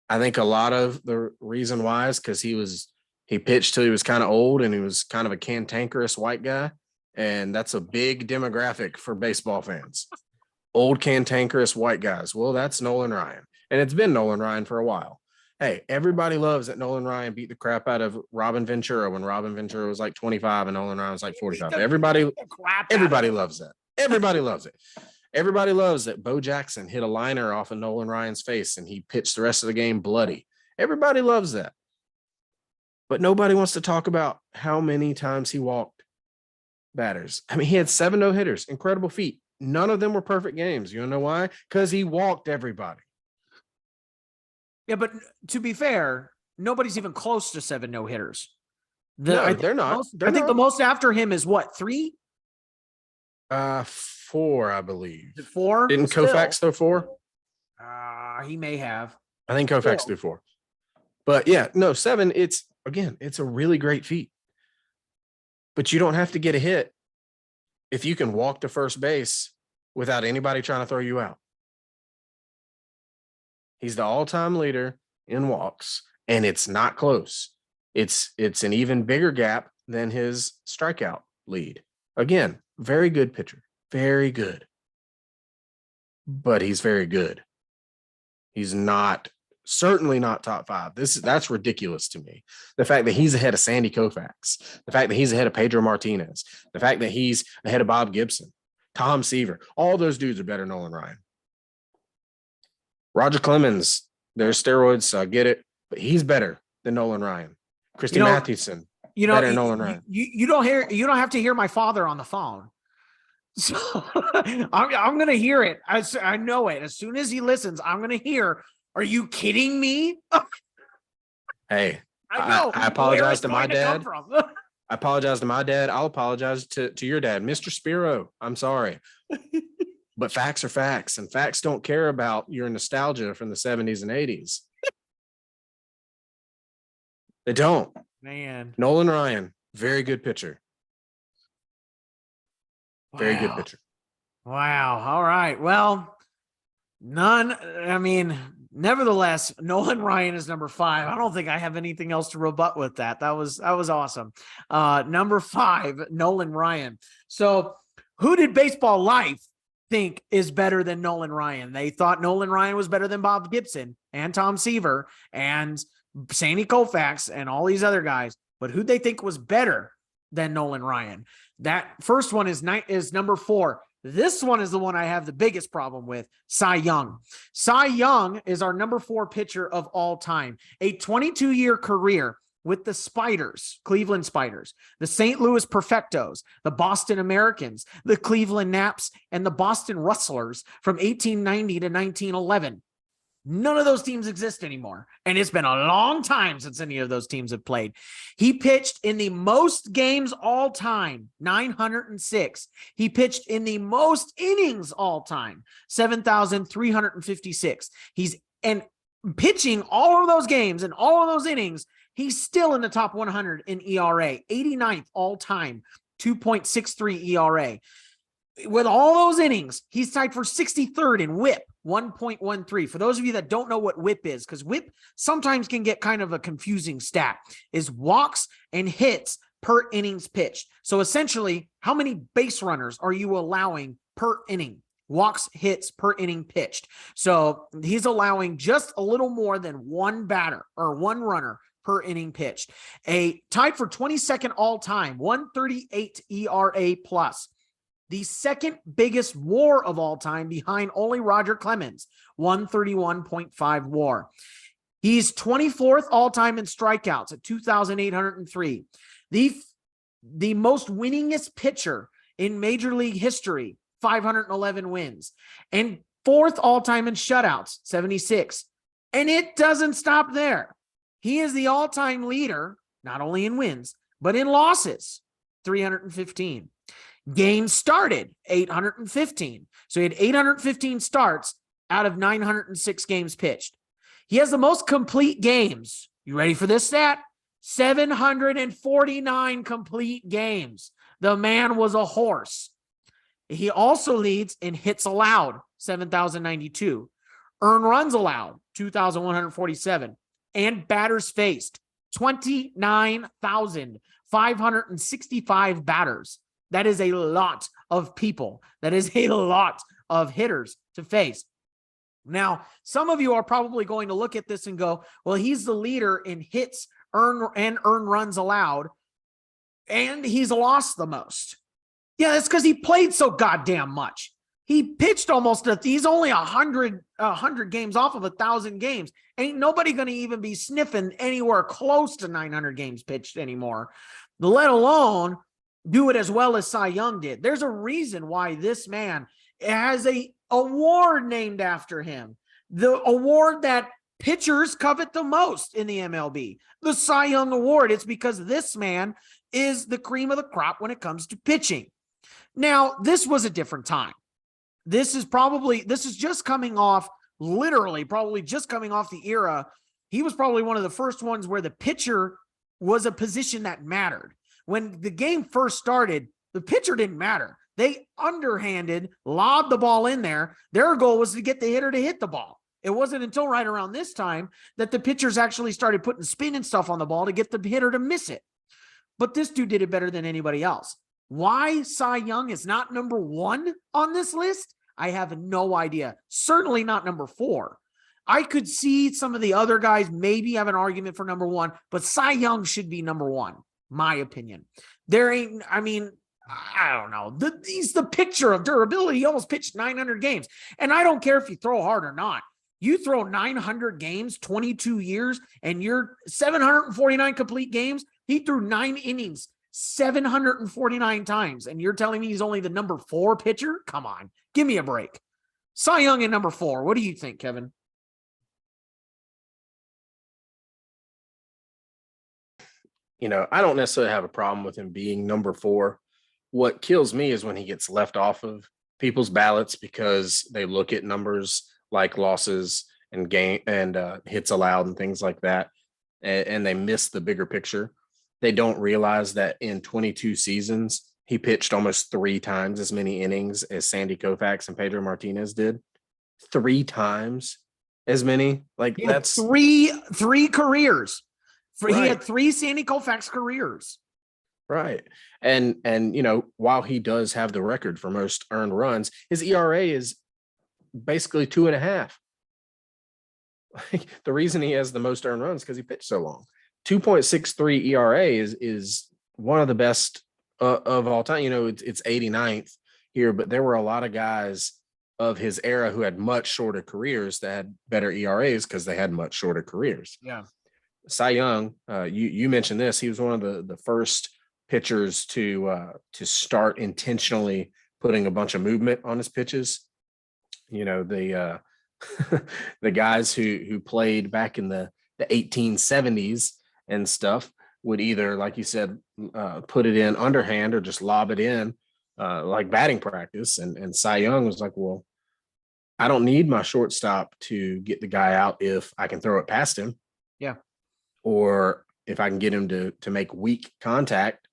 I think a lot of the reason why is because he pitched till he was kind of old and he was kind of a cantankerous white guy. And that's a big demographic for baseball fans. Old cantankerous white guys. Well, that's Nolan Ryan. And it's been Nolan Ryan for a while. Hey, everybody loves that Nolan Ryan beat the crap out of Robin Ventura when Robin Ventura was like 25 and Nolan Ryan was like 45. Everybody loves that. Everybody loves it. Everybody loves that Bo Jackson hit a liner off of Nolan Ryan's face and he pitched the rest of the game bloody. Everybody loves that. But nobody wants to talk about how many times he walked batters. I mean, he had 7 no-hitters, incredible feat. None of them were perfect games. You know why? Because he walked everybody. Yeah, but to be fair, nobody's even close to 7 no-hitters. They're not. I think the most after him is what, 3? 4, I believe. 4? Didn't Koufax throw 4? He may have. I think Koufax threw 4. But yeah, no, 7, it's a really great feat. But you don't have to get a hit if you can walk to first base without anybody trying to throw you out. He's the all-time leader in walks, and it's not close. It's an even bigger gap than his strikeout lead. Again, very good pitcher. Very good. But he's very good. He's certainly not top 5. That's ridiculous to me. The fact that he's ahead of Sandy Koufax, the fact that he's ahead of Pedro Martinez, the fact that he's ahead of Bob Gibson, Tom Seaver, all those dudes are better than Nolan Ryan. Roger Clemens, there's steroids, so I get it, but he's better than Nolan Ryan. Christy Mathewson, better than Nolan Ryan. You don't have to hear my father on the phone. So I'm going to hear it. I know it. As soon as he listens, I'm going to hear, are you kidding me? Hey, I know. I apologize to my dad. I apologize to my dad. I'll apologize to your dad, Mr. Spiro. I'm sorry. But facts are facts, and facts don't care about your nostalgia from the 70s and 80s. They don't. Man. Nolan Ryan, very good pitcher. Very good pitcher. Wow. All right. Well, nevertheless, Nolan Ryan is number 5. I don't think I have anything else to rebut with that. That was awesome. Number 5, Nolan Ryan. So who did Baseball Life think is better than Nolan Ryan? They thought Nolan Ryan was better than Bob Gibson and Tom Seaver and Sandy Koufax and all these other guys. But who'd they think was better than Nolan Ryan? That first one is number 4. This one is the one I have the biggest problem with, Cy Young. Cy Young is our number 4 pitcher of all time. A 22-year career with the Spiders, Cleveland Spiders, the St. Louis Perfectos, the Boston Americans, the Cleveland Naps, and the Boston Rustlers from 1890 to 1911. None of those teams exist anymore. And it's been a long time since any of those teams have played. He pitched in the most games all time, 906. He pitched in the most innings all time, 7,356. And pitching all of those games and all of those innings, he's still in the top 100 in ERA, 89th all time, 2.63 ERA. With all those innings, he's tied for 63rd in WHIP, 1.13. For those of you that don't know what WHIP is, because WHIP sometimes can get kind of a confusing stat, is walks and hits per innings pitched. So essentially, how many base runners are you allowing per inning? Walks, hits per inning pitched. So he's allowing just a little more than one batter or one runner per inning pitched. A tied for 22nd all time, 138 ERA plus. The second biggest WAR of all time behind only Roger Clemens, 131.5 WAR. He's 24th all time in strikeouts at 2,803. The most winningest pitcher in Major League history, 511 wins, and fourth all time in shutouts, 76. And it doesn't stop there. He is the all time leader, not only in wins, but in losses, 315. Games started, 815. So he had 815 starts out of 906 games pitched. He has the most complete games. You ready for this stat? 749 complete games. The man was a horse. He also leads in hits allowed, 7,092. Earned runs allowed, 2,147. And batters faced, 29,565 batters. That is a lot of people. That is a lot of hitters to face. Now, some of you are probably going to look at this and go, well, he's the leader in hits, earned runs allowed, and he's lost the most. Yeah, that's because he played so goddamn much. He pitched he's only 100 games off of 1,000 games. Ain't nobody going to even be sniffing anywhere close to 900 games pitched anymore, let alone do it as well as Cy Young did. There's a reason why this man has a award named after him. The award that pitchers covet the most in the MLB, the Cy Young Award. It's because this man is the cream of the crop when it comes to pitching. Now, this was a different time. This is just coming off, probably just coming off the era. He was probably one of the first ones where the pitcher was a position that mattered. When the game first started, the pitcher didn't matter. They underhanded, lobbed the ball in there. Their goal was to get the hitter to hit the ball. It wasn't until right around this time that the pitchers actually started putting spin and stuff on the ball to get the hitter to miss it. But this dude did it better than anybody else. Why Cy Young is not number one on this list, I have no idea. Certainly not number 4. I could see some of the other guys maybe have an argument for number 1, but Cy Young should be number 1, my opinion. I don't know. He's the picture of durability. He almost pitched 900 games. And I don't care if you throw hard or not. You throw 900 games, 22 years, and you're 749 complete games. He threw 9 innings, 749 times. And you're telling me he's only the number 4 pitcher? Come on. Give me a break. Cy Young at number 4. What do you think, Kevin? I don't necessarily have a problem with him being number 4. What kills me is when he gets left off of people's ballots because they look at numbers like losses and hits allowed and things like that, and they miss the bigger picture. They don't realize that in 22 seasons, he pitched almost 3 times as many innings as Sandy Koufax and Pedro Martinez did. 3 times as many. That's three careers. Right. He had 3 Sandy Koufax careers. Right. And while he does have the record for most earned runs, his ERA is basically 2.5. The reason he has the most earned runs is because he pitched so long. 2.63 ERA is one of the best of all time. It's 89th here, but there were a lot of guys of his era who had much shorter careers that had better ERAs because they had much shorter careers. Yeah. Cy Young, you mentioned this. He was one of the first pitchers to start intentionally putting a bunch of movement on his pitches. The the guys who played back in the 1870s and stuff would either, like you said, put it in underhand or just lob it in like batting practice. And Cy Young was like, well, I don't need my shortstop to get the guy out if I can throw it past him. Yeah. Or if I can get him to make weak contact,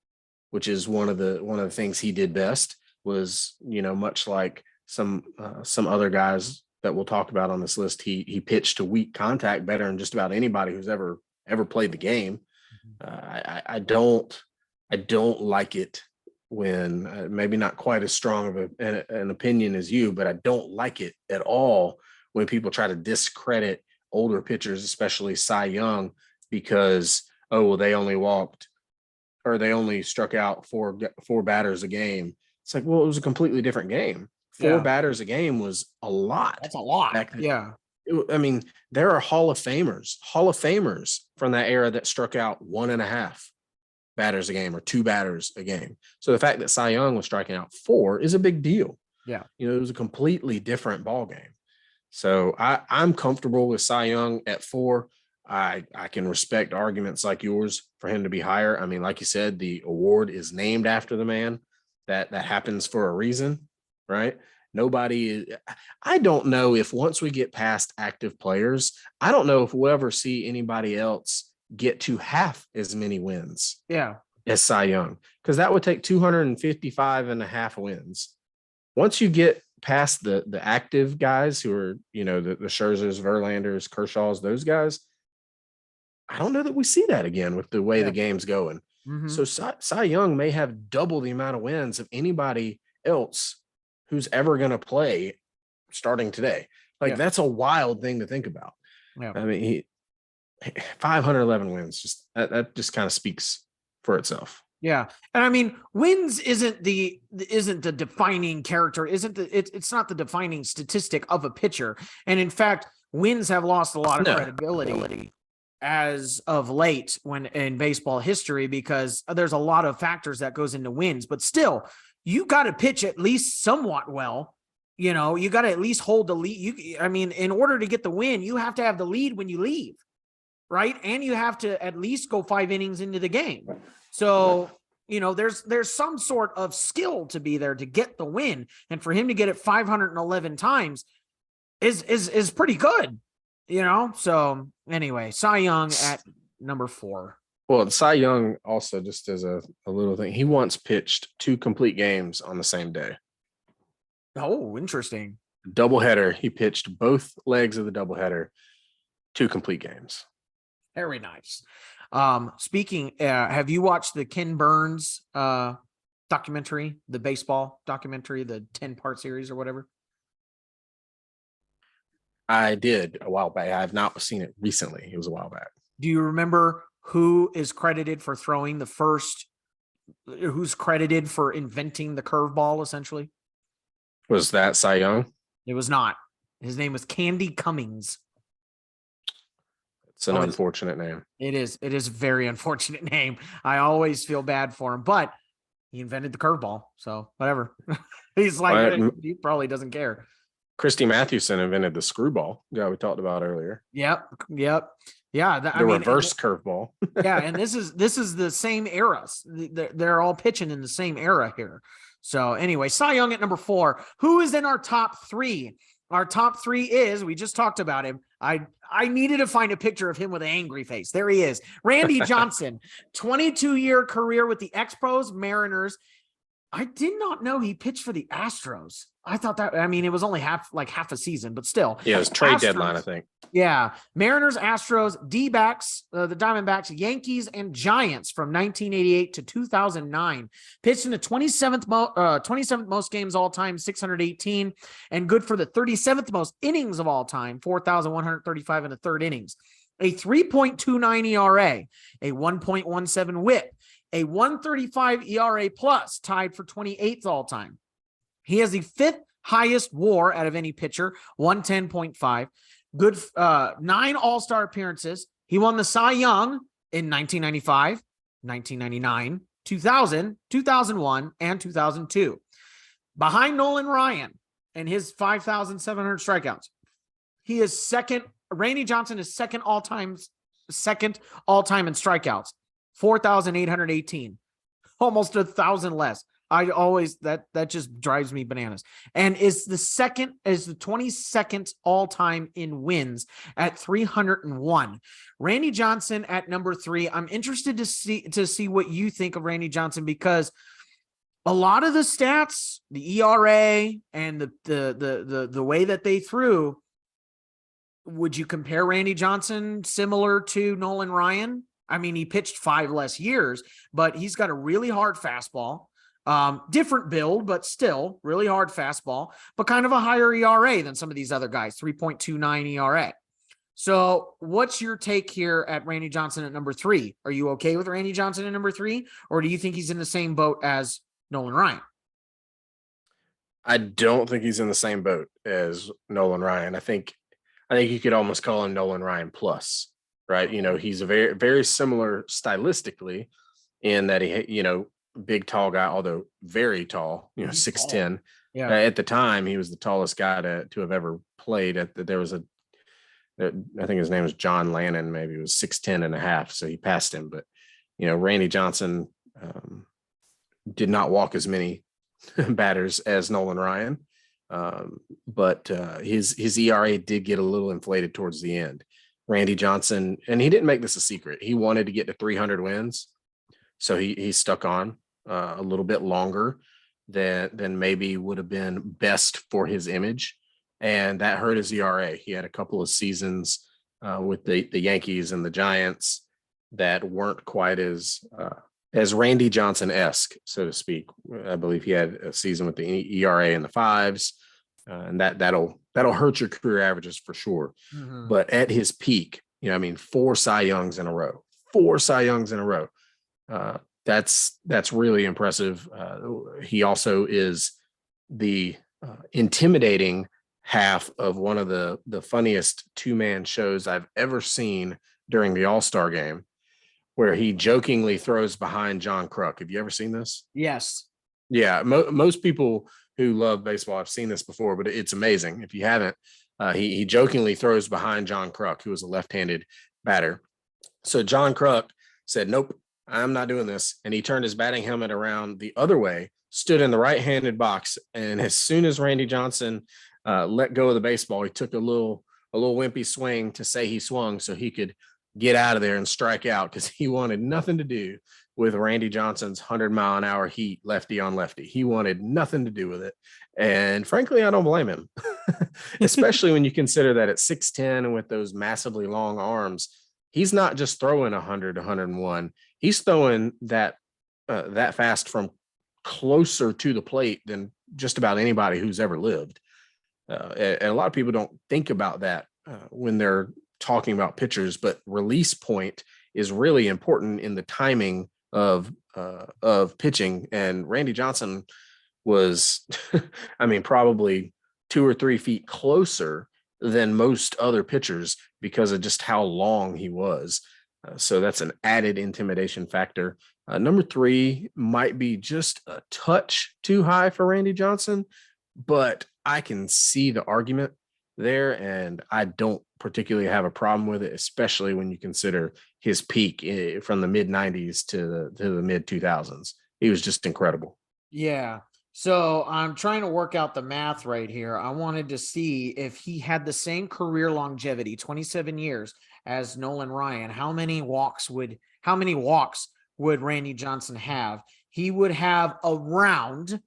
which is one of the things he did best, was, much like some other guys that we'll talk about on this list, he pitched to weak contact better than just about anybody who's ever played the game. I don't I don't like it when maybe not quite as strong of an opinion as you, but I don't like it at all when people try to discredit older pitchers, especially Cy Young, because oh well, they only walked or they only struck out four batters a game. It's like, well, it was a completely different game. Four Yeah, batters a game was a lot that's a lot. back then. Yeah. I mean, there are Hall of Famers from that era that struck out 1.5 batters a game or 2 batters a game. So the fact that Cy Young was striking out 4 is a big deal. Yeah. You know, it was a completely different ball game. So I'm comfortable with Cy Young at 4. I can respect arguments like yours for him to be higher. I mean, like you said, the award is named after the man. That happens for a reason, right? I don't know if once we get past active players, I don't know if we'll ever see anybody else get to half as many wins Yeah. as Cy Young, because that would take 255 and a half wins. Once you get past the active guys who are, you know, the Scherzers, Verlanders, Kershaws, those guys, I don't know that we see that again with the way the game's going. Mm-hmm. So Cy Young may have double the amount of wins of anybody else who's ever going to play starting today. Like that's a wild thing to think about. Yeah. I mean, he 511 wins, just that just kind of speaks for itself. Yeah. And I mean, wins isn't the defining character, it's not the defining statistic of a pitcher. And in fact, wins have lost a lot of credibility as of late when in baseball history, because there's a lot of factors that goes into wins, but still you got to pitch at least somewhat well. You know, you got to at least hold the lead. I mean, in order to get the win, you have to have the lead when you leave, right? And you have to at least go 5 innings into the game. So, you know, there's some sort of skill to be there to get the win. And for him to get it 511 times is pretty good, you know? So anyway, Cy Young at number 4. Well, Cy Young also, just as a little thing, he once pitched 2 complete games on the same day. Oh, interesting. Doubleheader. He pitched both legs of the doubleheader, 2 complete games. Very nice. Speaking, have you watched the Ken Burns documentary, the baseball documentary, the 10-part series or whatever? I did a while back. I have not seen it recently. It was a while back. Do you remember who is credited for who's credited for inventing the curveball, essentially? Was that Cy Young? It was not. His name was Candy Cummings. It's an unfortunate name. It is. It is a very unfortunate name. I always feel bad for him, but he invented the curveball. So whatever. He's like, he probably doesn't care. Christy Mathewson invented the screwball guy we talked about earlier. Yep. Yeah. The reverse curveball. Yeah. And this is the same era. They're all pitching in the same era here. So anyway, Cy Young at number 4. Who is in our top 3? Our top 3 is, we just talked about him. I needed to find a picture of him with an angry face. There he is. Randy Johnson, 22-year career with the Expos, Mariners. I did not know he pitched for the Astros. I thought that, I mean, it was only half a season, but still. Yeah, it was trade deadline, I think. Yeah. Mariners, Astros, D-backs, the Diamondbacks, Yankees, and Giants from 1988 to 2009. Pitched in the 27th most games all time, 618, and good for the 37th most innings of all time, 4,135 in the third innings. A 3.29 ERA, a 1.17 WHIP, a 135 ERA plus, tied for 28th all time. He has the 5th highest WAR out of any pitcher, 110.5. Good 9 All-Star appearances. He won the Cy Young in 1995, 1999, 2000, 2001, and 2002. Behind Nolan Ryan and his 5,700 strikeouts. He is second. Randy Johnson is second all-time in strikeouts, 4,818, almost 1,000 less. I always, that just drives me bananas. And is the 22nd all-time in wins at 301. Randy Johnson at number 3. I'm interested to see what you think of Randy Johnson, because a lot of the stats, the ERA and the way that they threw, would you compare Randy Johnson similar to Nolan Ryan? I mean, he pitched 5 less years, but he's got a really hard fastball. Different build, but still really hard fastball, but kind of a higher ERA than some of these other guys, 3.29 ERA. So what's your take here at Randy Johnson at number 3? Are you okay with Randy Johnson at number 3? Or do you think he's in the same boat as Nolan Ryan? I don't think he's in the same boat as Nolan Ryan. I think you could almost call him Nolan Ryan plus, right? You know, he's a very, very similar stylistically in that he, you know, big, tall guy, although very tall, you know, 6'10". Yeah. At the time, he was the tallest guy to have ever played. There was I think his name was John Lannon, maybe it was 6'10 and a half. So he passed him. But, you know, Randy Johnson did not walk as many batters as Nolan Ryan. But his ERA did get a little inflated towards the end. Randy Johnson, and he didn't make this a secret. He wanted to get to 300 wins. So he stuck on a little bit longer than maybe would have been best for his image. And that hurt his ERA. He had a couple of seasons with the Yankees and the Giants that weren't quite as Randy Johnson-esque, so to speak. I believe he had a season with the ERA in the 5s, and that'll hurt your career averages for sure. Mm-hmm. But at his peak, you know, I mean, 4 Cy Youngs in a row. That's really impressive. He also is the intimidating half of one of the funniest 2-man shows I've ever seen during the All-Star game, where he jokingly throws behind John Kruk. Have you ever seen this? Yes. Yeah. Most people who love baseball have seen this before, but it's amazing. If you haven't, he jokingly throws behind John Kruk, who was a left-handed batter. So John Kruk said, nope, I'm not doing this. And he turned his batting helmet around the other way, stood in the right-handed box. And as soon as Randy Johnson let go of the baseball, he took a little wimpy swing to say he swung so he could get out of there and strike out, because he wanted nothing to do with Randy Johnson's 100-mile-an-hour heat lefty on lefty. He wanted nothing to do with it. And frankly, I don't blame him, especially when you consider that at 6'10" and with those massively long arms, he's not just throwing 100 to 101. He's throwing that fast from closer to the plate than just about anybody who's ever lived. And a lot of people don't think about that when they're talking about pitchers, but release point is really important in the timing of pitching. And Randy Johnson was, I mean, probably 2 or 3 feet closer than most other pitchers because of just how long he was. So that's an added intimidation factor. Number 3 might be just a touch too high for Randy Johnson, but I can see the argument there, and I don't particularly have a problem with it, especially when you consider his peak from the mid 90s to the mid 2000s. He was just incredible. Yeah. So I'm trying to work out the math right here. I wanted to see if he had the same career longevity, 27 years, as Nolan Ryan. How many walks would Randy Johnson have? He would have around,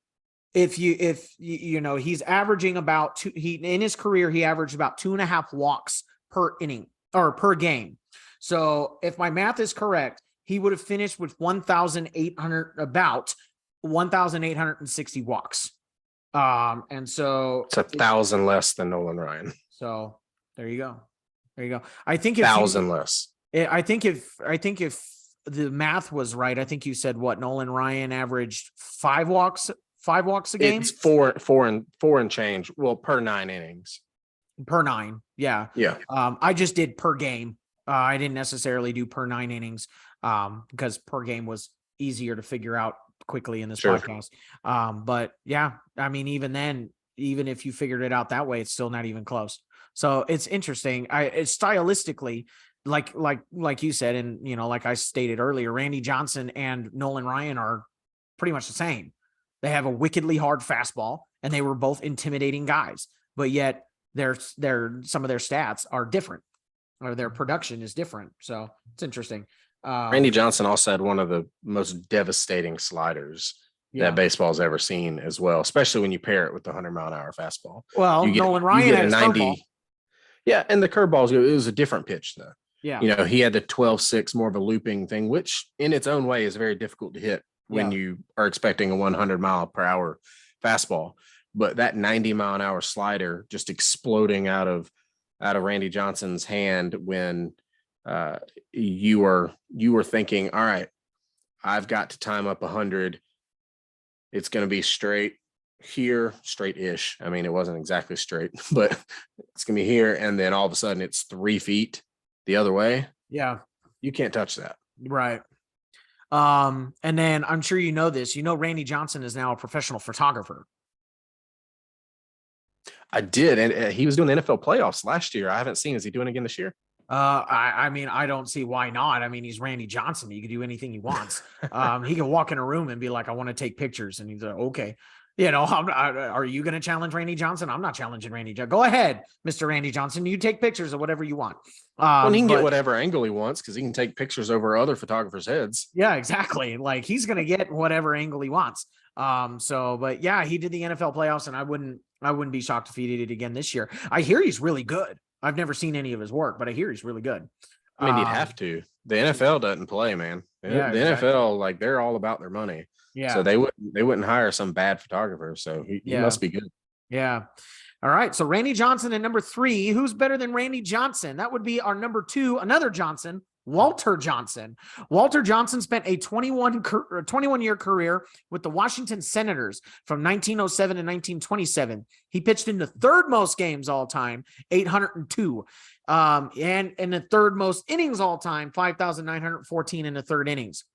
if you know, he's averaging about in his career, he averaged about 2.5 walks per inning or per game. So if my math is correct, he would have finished with 1,860 walks. And so it's 1,000 less than Nolan Ryan. So there you go. I think 1,000 less. I think if the math was right, I think you said what, Nolan Ryan averaged 5 walks a game. It's four and change. Well, per 9 innings. Per 9. Yeah. Yeah. I just did per game. I didn't necessarily do per 9 innings because per game was easier to figure out quickly in this podcast. But yeah, I mean, even then, even if you figured it out that way, it's still not even close. So it's interesting. It's stylistically, like you said, and you know, like I stated earlier, Randy Johnson and Nolan Ryan are pretty much the same. They have a wickedly hard fastball, and they were both intimidating guys, but yet some of their stats are different, or their production is different. So it's interesting. Randy Johnson also had one of the most devastating sliders that baseball's ever seen as well, especially when you pair it with the 100-mile-an-hour fastball. Well, Nolan Ryan had a 90. Yeah, and the curveball, it was a different pitch though. Yeah. You know, he had the 12-6 more of a looping thing, which in its own way is very difficult to hit when Yeah. you are expecting a 100-mile-per-hour fastball. But that 90-mile-an-hour slider just exploding out of Randy Johnson's hand when you were thinking, all right, I've got to time up 100. It's going to be straight here, straight-ish. I mean, it wasn't exactly straight, but it's going to be here. And then all of a sudden it's 3 feet the other way. Yeah. You can't touch that. Right. And then I'm sure you know this. You know, Randy Johnson is now a professional photographer. I did. And he was doing the NFL playoffs last year. I haven't seen. Is he doing it again this year? I mean, I don't see why not. I mean, he's Randy Johnson. He can do anything he wants. He can walk in a room and be like, I want to take pictures. And he's like, okay. You know, are you going to challenge Randy Johnson? I'm not challenging Randy Johnson. Go ahead, Mr. Randy Johnson. You take pictures of whatever you want. Well, he can get whatever angle he wants because he can take pictures over other photographers' heads. Yeah, exactly. Like he's going to get whatever angle he wants. But yeah, he did the NFL playoffs, and I wouldn't be shocked if he did it again this year. I hear he's really good. I've never seen any of his work, but I hear he's really good. I mean, he'd have to. The NFL doesn't play, man. Yeah, the exactly. NFL, like, they're all about their money. Yeah. So they wouldn't hire some bad photographer. So he must be good. Yeah. All right. So Randy Johnson at number 3. Who's better than Randy Johnson? That would be our number 2, another Johnson, Walter Johnson. Walter Johnson spent a 21-year career with the Washington Senators from 1907 to 1927. He pitched in the 3rd most games all time, 802. And in the 3rd most innings all time, 5,914 in the 3rd innings.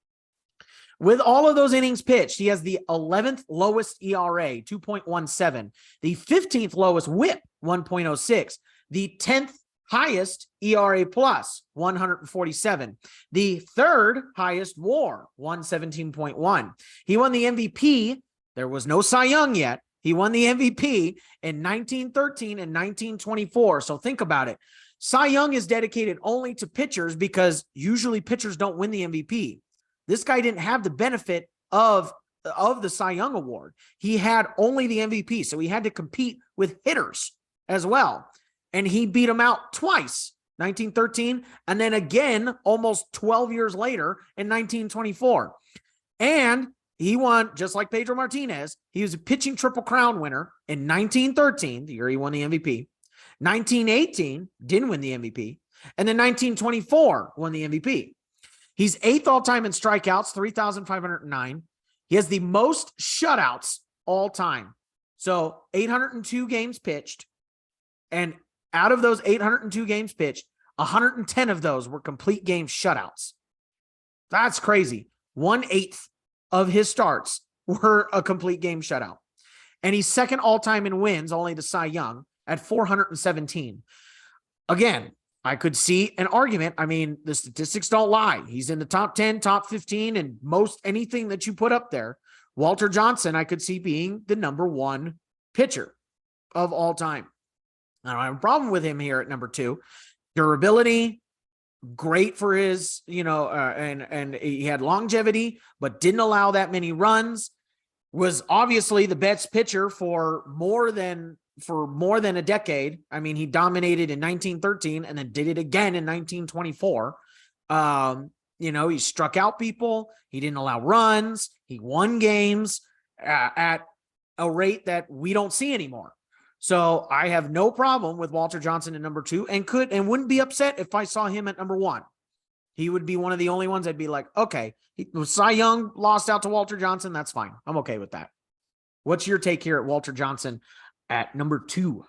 With all of those innings pitched, he has the 11th lowest ERA, 2.17, the 15th lowest WHIP, 1.06, the 10th highest ERA plus, 147, the 3rd highest WAR, 117.1. He won the MVP. There was no Cy Young yet. He won the MVP in 1913 and 1924. So think about it. Cy Young is dedicated only to pitchers because usually pitchers don't win the MVP. This guy didn't have the benefit of the Cy Young Award. He had only the MVP, so he had to compete with hitters as well. And he beat him out twice, 1913, and then again almost 12 years later in 1924. And he won, just like Pedro Martinez, he was a pitching Triple Crown winner in 1913, the year he won the MVP. 1918, didn't win the MVP. And then 1924 won the MVP. He's 8th all-time in strikeouts, 3,509. He has the most shutouts all time. So 802 games pitched. And out of those 802 games pitched, 110 of those were complete game shutouts. That's crazy. 1/8 of his starts were a complete game shutout. And he's 2nd all-time in wins, only to Cy Young, at 417. Again, I could see an argument. I mean, the statistics don't lie. He's in the top 10, top 15, and most anything that you put up there. Walter Johnson, I could see being the number 1 pitcher of all time. I don't have a problem with him here at number 2. Durability, great for his, and he had longevity, but didn't allow that many runs. Was obviously the best pitcher for more than a decade. I mean, he dominated in 1913 and then did it again in 1924. He struck out people. He didn't allow runs. He won games at a rate that we don't see anymore. So I have no problem with Walter Johnson at number 2 and wouldn't be upset if I saw him at number 1. He would be one of the only ones I'd be like, okay, Cy Young lost out to Walter Johnson. That's fine. I'm okay with that. What's your take here at Walter Johnson at number 2?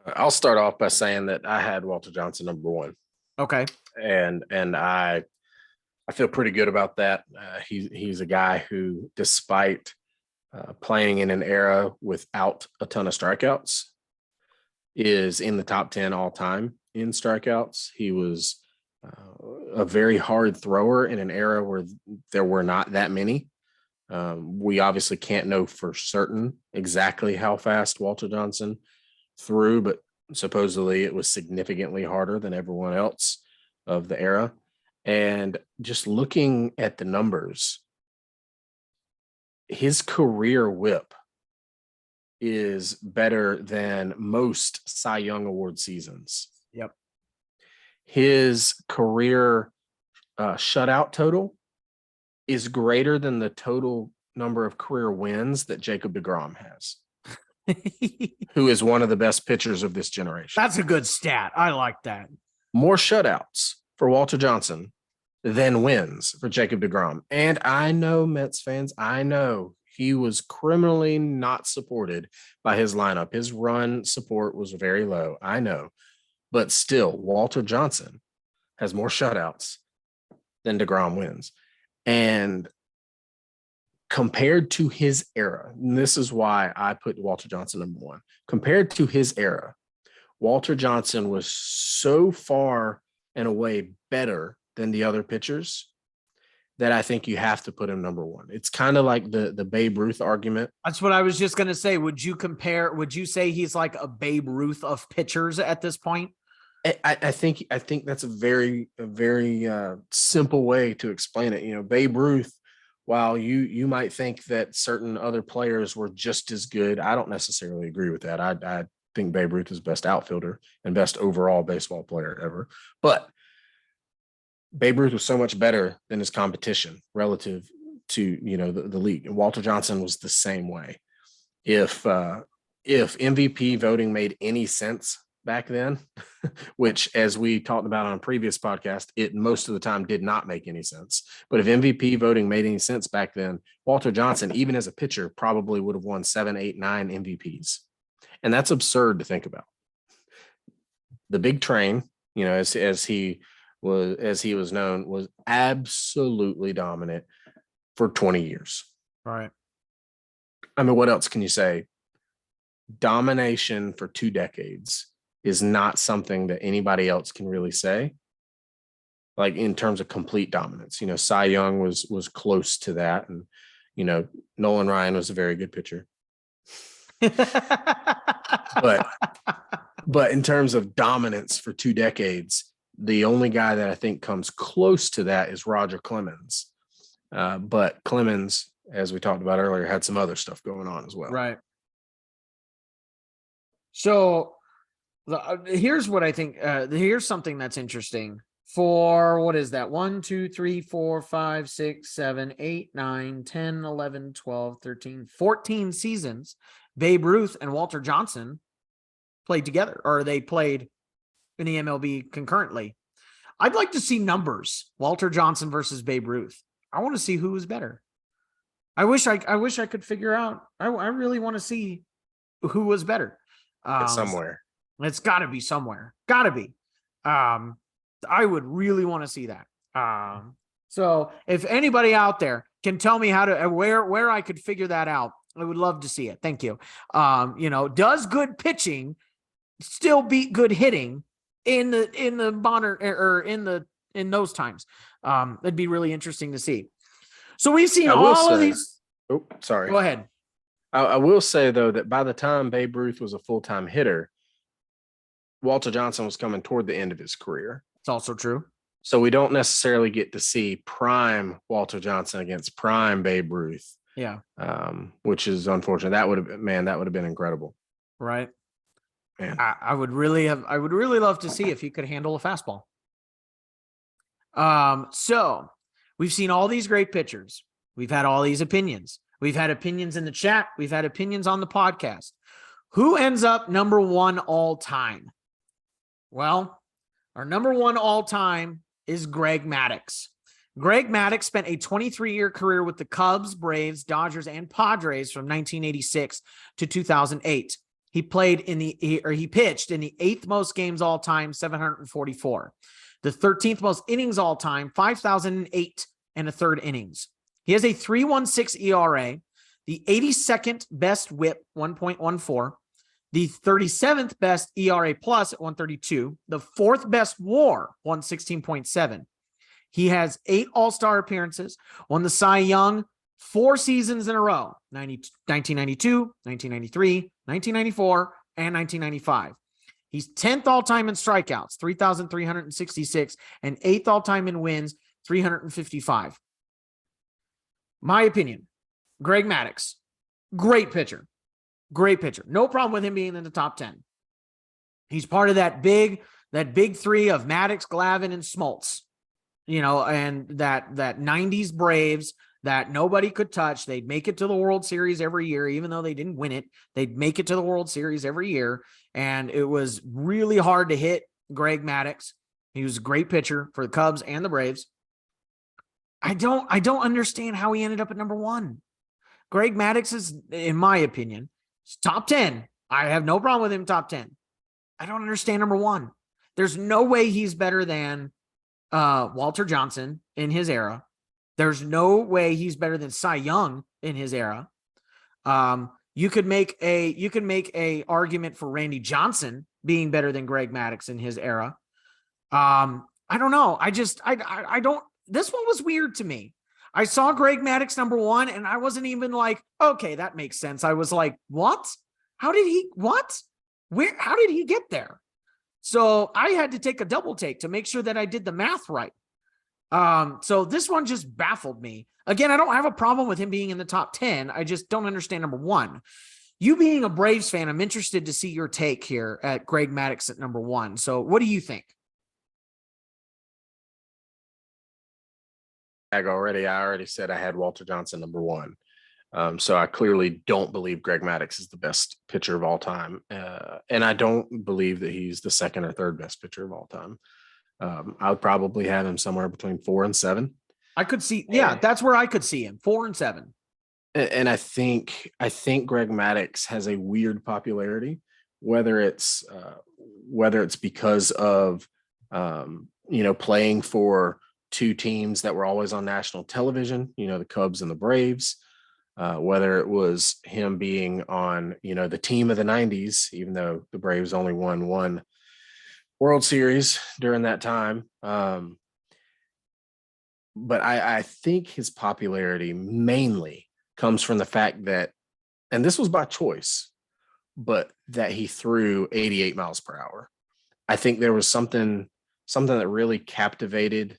I'll start off by saying that I had Walter Johnson number 1. Okay. And I feel pretty good about that. He's a guy who, despite playing in an era without a ton of strikeouts, is in the top 10 all time in strikeouts. He was a very hard thrower in an era where there were not that many. We obviously can't know for certain exactly how fast Walter Johnson threw, but supposedly it was significantly harder than everyone else of the era. And just looking at the numbers, his career WHIP is better than most Cy Young Award seasons. Yep. his career shutout total is greater than the total number of career wins that Jacob deGrom has, who is one of the best pitchers of this generation. That's a good stat. I like that. More shutouts for Walter Johnson than wins for Jacob deGrom. And I know, Mets fans, I know he was criminally not supported by his lineup. His run support was very low. I know. But still, Walter Johnson has more shutouts than deGrom wins. And compared to his era, and this is why I put Walter Johnson number one, compared to his era, Walter Johnson was so far and away better than the other pitchers that I think you have to put him number one. It's kind of like the Babe Ruth argument. That's what I was just going to say. Would you say he's like a Babe Ruth of pitchers at this point? I think that's a very simple way to explain it. You know, Babe Ruth, while you might think that certain other players were just as good, I don't necessarily agree with that. I think Babe Ruth is best outfielder and best overall baseball player ever. But Babe Ruth was so much better than his competition relative to, you know, the league. And Walter Johnson was the same way. If MVP voting made any sense back then, which, as we talked about on a previous podcast, it most of the time did not make any sense. But if MVP voting made any sense back then, Walter Johnson, even as a pitcher, probably would have won 7, 8, 9 MVPs. And that's absurd to think about. The big train, you know, as he was known, was absolutely dominant for 20 years. All right. I mean, what else can you say? Domination for 2 decades is not something that anybody else can really say. Like in terms of complete dominance, you know, Cy Young was close to that. And, you know, Nolan Ryan was a very good pitcher. But in terms of dominance for 2 decades, the only guy that I think comes close to that is Roger Clemens. But Clemens, as we talked about earlier, had some other stuff going on as well. Right. So here's what I think. Here's something that's interesting. For what is that? 1, 2, 3, 4, 5, 6, 7, 8, 9, 10, 11, 12, 13, 14 seasons. Babe Ruth and Walter Johnson played together, or they played in the MLB concurrently. I'd like to see numbers. Walter Johnson versus Babe Ruth. I want to see who is better. I wish I could figure out. I really want to see who was better. It's somewhere. It's got to be somewhere. Got to be. I would really want to see that. So if anybody out there can tell me how to where I could figure that out, I would love to see it. Thank you. You know, does good pitching still beat good hitting in the Bonner or in those times? That'd be really interesting to see. So we've seen all of these. Oh, sorry. Go ahead. I will say, though, that by the time Babe Ruth was a full-time hitter, Walter Johnson was coming toward the end of his career. It's also true. So we don't necessarily get to see prime Walter Johnson against prime Babe Ruth. Yeah. Which is unfortunate. That would have been incredible. Right. Man. I would really love to see if he could handle a fastball. So we've seen all these great pitchers. We've had all these opinions. We've had opinions in the chat. We've had opinions on the podcast. Who ends up number one all time? Well, our number one all time is Greg Maddux. Greg Maddux spent a 23-year career with the Cubs, Braves, Dodgers, and Padres from 1986 to 2008. He pitched in the 8th most games all time, 744. The 13th most innings all time, 5,008 and a third innings. He has a 3.16 ERA, the 82nd best WHIP, 1.14, the 37th best ERA plus at 132, the 4th best WAR, 116.7. He has 8 All-Star appearances, won the Cy Young 4 seasons in a row, 1992, 1993, 1994, and 1995. He's 10th all-time in strikeouts, 3,366, and 8th all-time in wins, 355. My opinion, Greg Maddux, great pitcher. Great pitcher. No problem with him being in the top 10. He's part of that big that big three of Maddox, Glavine, and Smoltz, and that 90s Braves that nobody could touch. They'd make it to the World Series every year, even though they didn't win it. They'd make it to the World Series every year. And it was really hard to hit Greg Maddux. He was a great pitcher for the Cubs and the Braves. I don't understand how he ended up at number 1. Greg Maddux is, in my opinion, top 10. I have no problem with him top 10. I don't understand number 1. There's no way he's better than Walter Johnson in his era. There's no way he's better than Cy Young in his era. You could make a argument for Randy Johnson being better than Greg Maddux in his era. I don't know. I don't. This one was weird to me. I saw Greg Maddux number 1, and I wasn't even like, okay, that makes sense. I was like, what? How did he get there? So I had to take a double take to make sure that I did the math right. So this one just baffled me. Again, I don't have a problem with him being in the top 10. I just don't understand number 1. You being a Braves fan, I'm interested to see your take here at Greg Maddux at number 1. So what do you think? I already said I had Walter Johnson number 1. So I clearly don't believe Greg Maddux is the best pitcher of all time. And I don't believe that he's the second or third best pitcher of all time. I would probably have him somewhere between 4 and 7. I could see, that's where I could see him, 4 and 7. And I think Greg Maddux has a weird popularity, whether it's because of playing for 2 teams that were always on national television, the Cubs and the Braves, whether it was him being on, the team of the 90s, even though the Braves only won 1 World Series during that time. But I think his popularity mainly comes from the fact that, and this was by choice, but that he threw 88 miles per hour. I think there was something that really captivated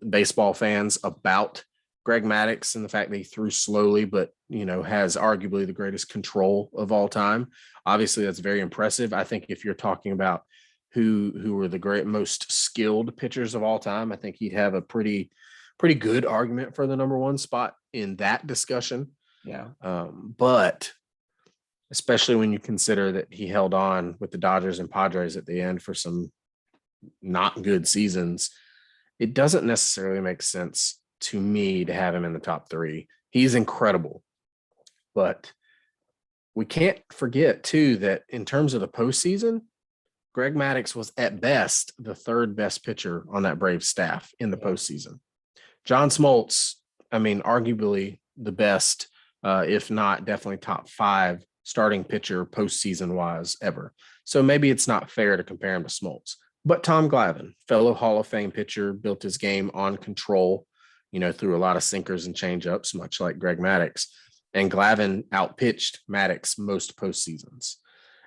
baseball fans about Greg Maddux and the fact that he threw slowly, but has arguably the greatest control of all time. Obviously, that's very impressive. I think if you're talking about who were the most skilled pitchers of all time, I think he'd have a pretty good argument for the number 1 spot in that discussion. Yeah. But especially when you consider that he held on with the Dodgers and Padres at the end for some not good seasons, it doesn't necessarily make sense to me to have him in the top 3. He's incredible. But we can't forget, too, that in terms of the postseason, Greg Maddux was at best the 3rd best pitcher on that Braves staff in the postseason. John Smoltz, arguably the best, if not definitely top 5 starting pitcher postseason wise ever. So maybe it's not fair to compare him to Smoltz. But Tom Glavine, fellow Hall of Fame pitcher, built his game on control, through a lot of sinkers and changeups, much like Greg Maddux. And Glavine outpitched Maddux most postseasons.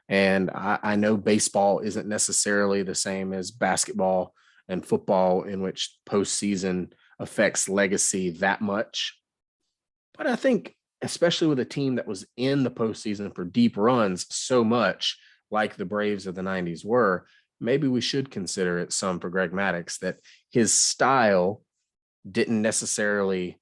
And I know baseball isn't necessarily the same as basketball and football, in which postseason affects legacy that much. But I think, especially with a team that was in the postseason for deep runs so much, like the Braves of the 90s were, maybe we should consider it some for Greg Maddux that his style didn't necessarily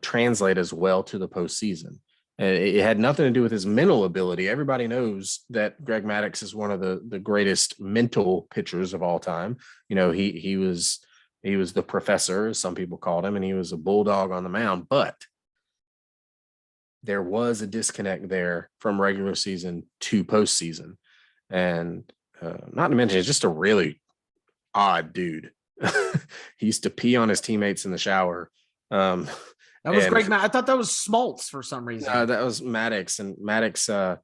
translate as well to the postseason. It had nothing to do with his mental ability. Everybody knows that Greg Maddux is one of the greatest mental pitchers of all time. He was the professor, as some people called him, and he was a bulldog on the mound. But there was a disconnect there from regular season to postseason. And not to mention, it's just a really odd dude. He used to pee on his teammates in the shower. That was Greg. I thought that was Smoltz for some reason. That was Maddux, and Maddux,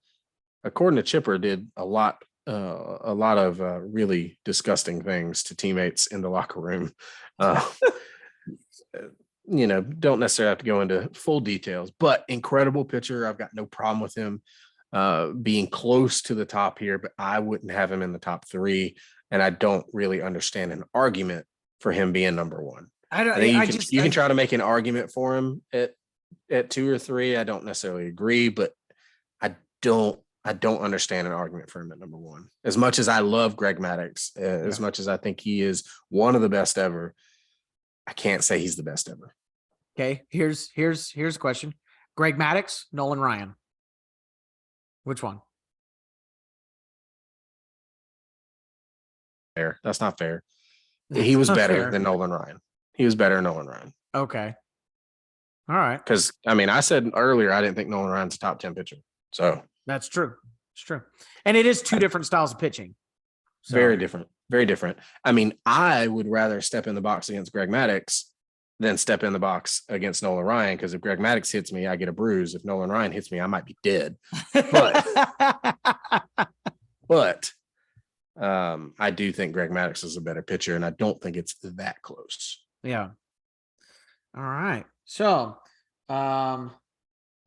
according to Chipper, did a lot of really disgusting things to teammates in the locker room. Don't necessarily have to go into full details, but incredible pitcher. I've got no problem with him being close to the top here, but I wouldn't have him in the top 3. And I don't really understand an argument for him being number 1. You can try to make an argument for him at 2 or 3. I don't necessarily agree, but I don't I don't understand an argument for him at number one. As much as I love Greg Maddux, as much as I think he is one of the best ever, I can't say he's the best ever. Okay, here's a question: Greg Maddux, Nolan Ryan. Which one? Fair. That's not fair. He was better than Nolan Ryan. He was better than Nolan Ryan. Okay. All right. Because I said earlier I didn't think Nolan Ryan's a top 10 pitcher. So that's true. It's true. And it is two different styles of pitching. So. Very different. Very different. I mean, I would rather step in the box against Greg Maddux than step in the box against Nolan Ryan, because if Greg Maddux hits me, I get a bruise. If Nolan Ryan hits me, I might be dead. But I do think Greg Maddux is a better pitcher, and I don't think it's that close. Yeah. All right. So,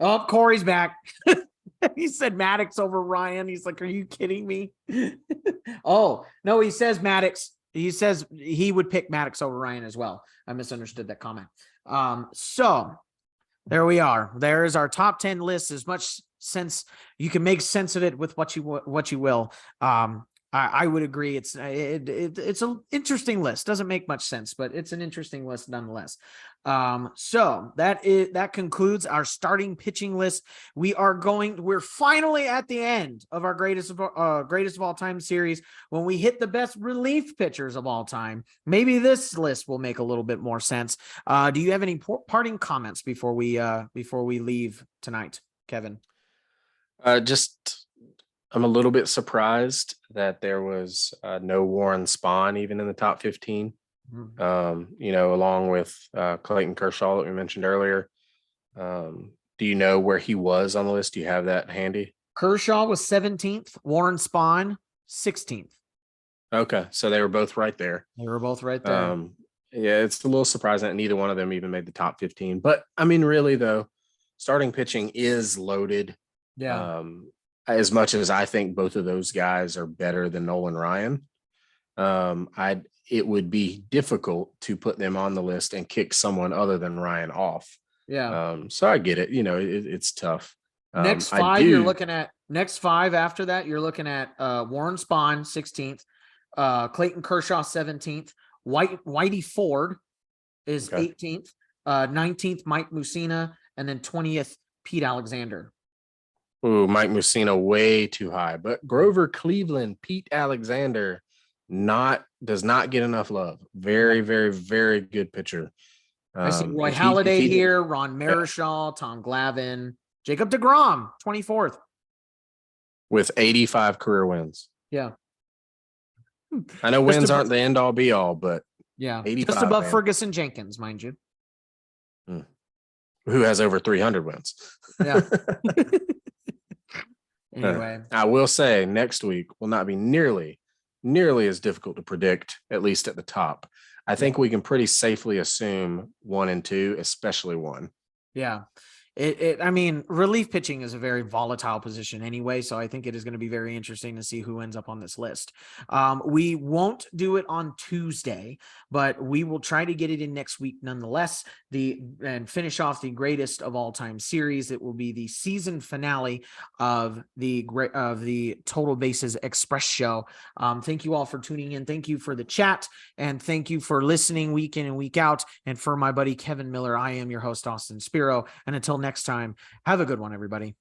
Corey's back. He said Maddux over Ryan. He's like, are you kidding me? Oh, no, he says Maddux. He says he would pick Maddux over Ryan as well. I misunderstood that comment. So there we are. There is our top 10 list. As much sense you can make sense of it with what you will. I would agree. It's an interesting list. Doesn't make much sense, but it's an interesting list nonetheless. So that concludes our starting pitching list. We're finally at the end of our greatest of all time series. When we hit the best relief pitchers of all time, maybe this list will make a little bit more sense. Do you have any parting comments before we leave tonight, Kevin? I'm a little bit surprised that there was no Warren Spahn even in the top 15, along with Clayton Kershaw that we mentioned earlier. Do you know where he was on the list? Do you have that handy? Kershaw was 17th, Warren Spahn 16th. Okay, so they were both right there. Yeah, it's a little surprising that neither one of them even made the top 15. But, I mean, really, though, starting pitching is loaded. Yeah. As much as I think both of those guys are better than Nolan Ryan, it would be difficult to put them on the list and kick someone other than Ryan off. Yeah. So I get it. It's tough. Next five, you're looking at after that. You're looking at Warren Spahn 16th, Clayton Kershaw 17th, Whitey Ford is 18th, 19th Mike Mussina, and then 20th Pete Alexander. Ooh, Mike Mussina way too high, but Grover Cleveland, Pete Alexander, does not get enough love. Very, very, very good pitcher. I see Roy Halladay here, Ron Marichal, Tom Glavine, Jacob deGrom, 24th. With 85 career wins. Yeah. I know wins aren't the end all be all, but yeah, just above Ferguson Jenkins, mind you. Who has over 300 wins. Yeah. Anyway, I will say next week will not be nearly as difficult to predict, at least at the top. I think we can pretty safely assume 1 and 2, especially 1. Yeah. I mean, relief pitching is a very volatile position anyway, so I think it is going to be very interesting to see who ends up on this list. We won't do it on Tuesday, but we will try to get it in next week nonetheless. And finish off the greatest of all time series. It will be the season finale of the Total Bases Express show. Thank you all for tuning in. Thank you for the chat, and thank you for listening week in and week out. And for my buddy Kevin Miller, I am your host, Austin Spiro. And until next time, have a good one, everybody.